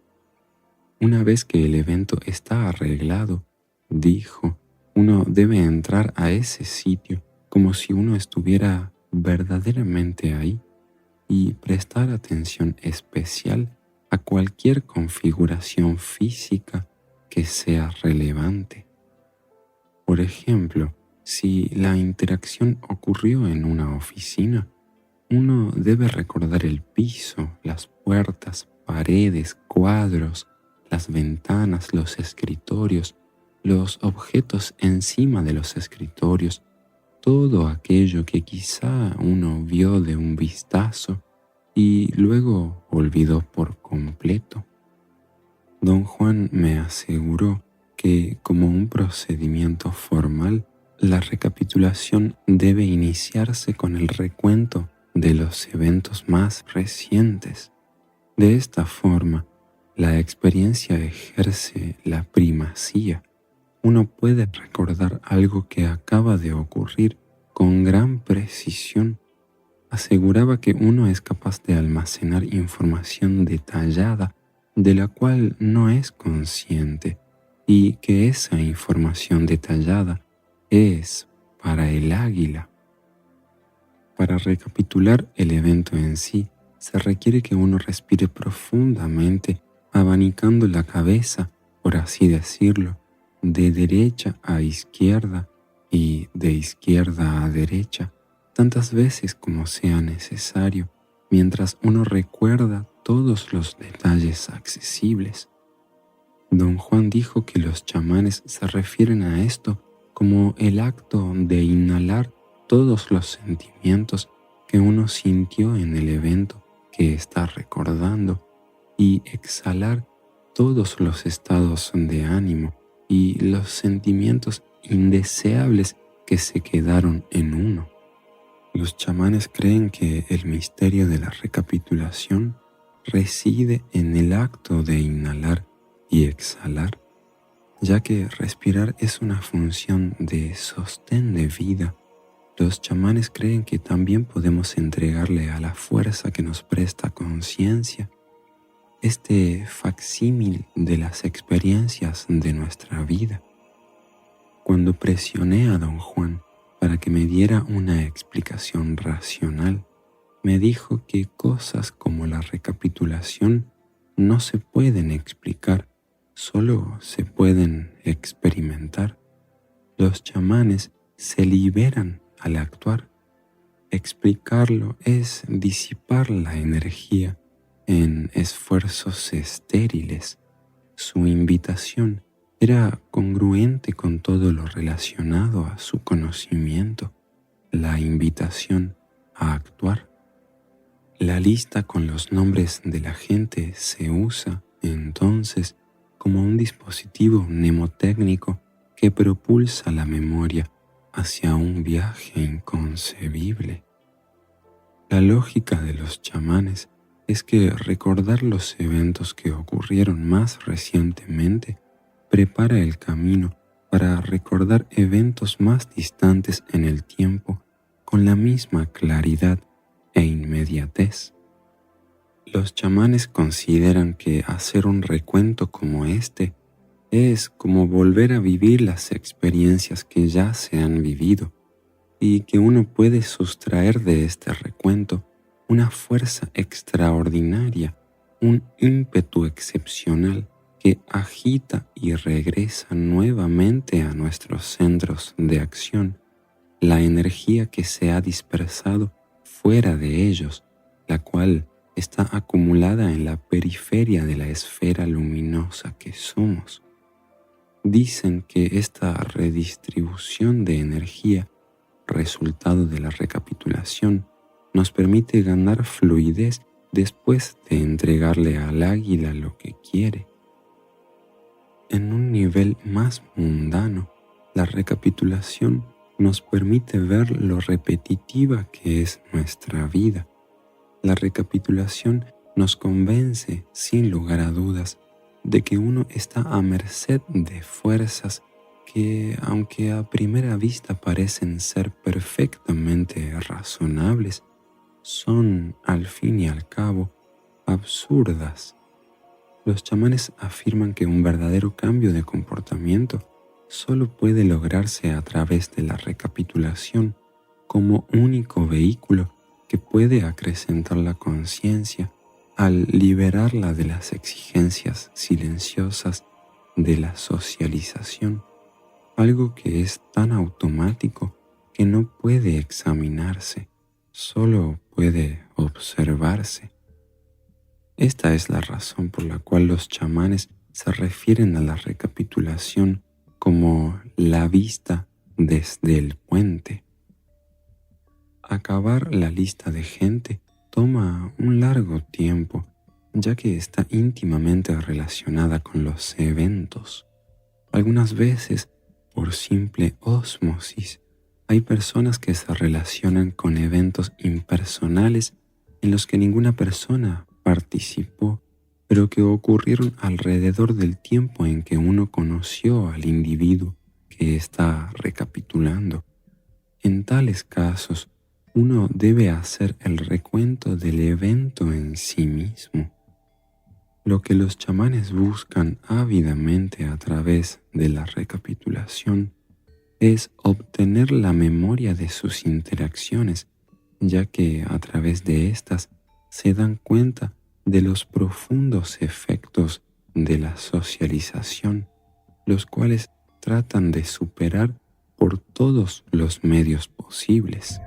Una vez que el evento está arreglado, dijo, uno debe entrar a ese sitio como si uno estuviera verdaderamente ahí y prestar atención especial a cualquier configuración física que sea relevante. Por ejemplo, si la interacción ocurrió en una oficina, uno debe recordar el piso, las puertas, paredes, cuadros, las ventanas, los escritorios, los objetos encima de los escritorios, todo aquello que quizá uno vio de un vistazo y luego olvidó por completo. Don Juan me aseguró que, como un procedimiento formal, la recapitulación debe iniciarse con el recuento de los eventos más recientes. De esta forma, la experiencia ejerce la primacía. Uno puede recordar algo que acaba de ocurrir con gran precisión. Aseguraba que uno es capaz de almacenar información detallada de la cual no es consciente y que esa información detallada es para el águila. Para recapitular el evento en sí, se requiere que uno respire profundamente, abanicando la cabeza, por así decirlo, de derecha a izquierda y de izquierda a derecha, tantas veces como sea necesario, mientras uno recuerda todos los detalles accesibles. Don Juan dijo que los chamanes se refieren a esto como el acto de inhalar todos los sentimientos que uno sintió en el evento que está recordando y exhalar todos los estados de ánimo y los sentimientos indeseables que se quedaron en uno. Los chamanes creen que el misterio de la recapitulación reside en el acto de inhalar y exhalar, ya que respirar es una función de sostén de vida. Los chamanes creen que también podemos entregarle a la fuerza que nos presta conciencia este facsímil de las experiencias de nuestra vida. Cuando presioné a don Juan para que me diera una explicación racional, me dijo que cosas como la recapitulación no se pueden explicar, solo se pueden experimentar. Los chamanes se liberan al actuar. Explicarlo es disipar la energía en esfuerzos estériles. Su invitación era congruente con todo lo relacionado a su conocimiento, la invitación a actuar. La lista con los nombres de la gente se usa, entonces, como un dispositivo mnemotécnico que propulsa la memoria hacia un viaje inconcebible. La lógica de los chamanes es que recordar los eventos que ocurrieron más recientemente prepara el camino para recordar eventos más distantes en el tiempo con la misma claridad e inmediatez. Los chamanes consideran que hacer un recuento como este es como volver a vivir las experiencias que ya se han vivido y que uno puede sustraer de este recuento una fuerza extraordinaria, un ímpetu excepcional que agita y regresa nuevamente a nuestros centros de acción, la energía que se ha dispersado fuera de ellos, la cual está acumulada en la periferia de la esfera luminosa que somos. Dicen que esta redistribución de energía, resultado de la recapitulación, nos permite ganar fluidez después de entregarle al águila lo que quiere. En un nivel más mundano, la recapitulación nos permite ver lo repetitiva que es nuestra vida. La recapitulación nos convence, sin lugar a dudas, de que uno está a merced de fuerzas que, aunque a primera vista parecen ser perfectamente razonables, son, al fin y al cabo, absurdas. Los chamanes afirman que un verdadero cambio de comportamiento solo puede lograrse a través de la recapitulación como único vehículo que puede acrecentar la conciencia al liberarla de las exigencias silenciosas de la socialización, algo que es tan automático que no puede examinarse, solo puede observarse. Esta es la razón por la cual los chamanes se refieren a la recapitulación como la vista desde el puente. Acabar la lista de gente toma un largo tiempo, ya que está íntimamente relacionada con los eventos. Algunas veces, por simple ósmosis, hay personas que se relacionan con eventos impersonales en los que ninguna persona participó, pero que ocurrieron alrededor del tiempo en que uno conoció al individuo que está recapitulando. En tales casos, uno debe hacer el recuento del evento en sí mismo. Lo que los chamanes buscan ávidamente a través de la recapitulación es obtener la memoria de sus interacciones, ya que a través de estas se dan cuenta de los profundos efectos de la socialización, los cuales tratan de superar por todos los medios posibles.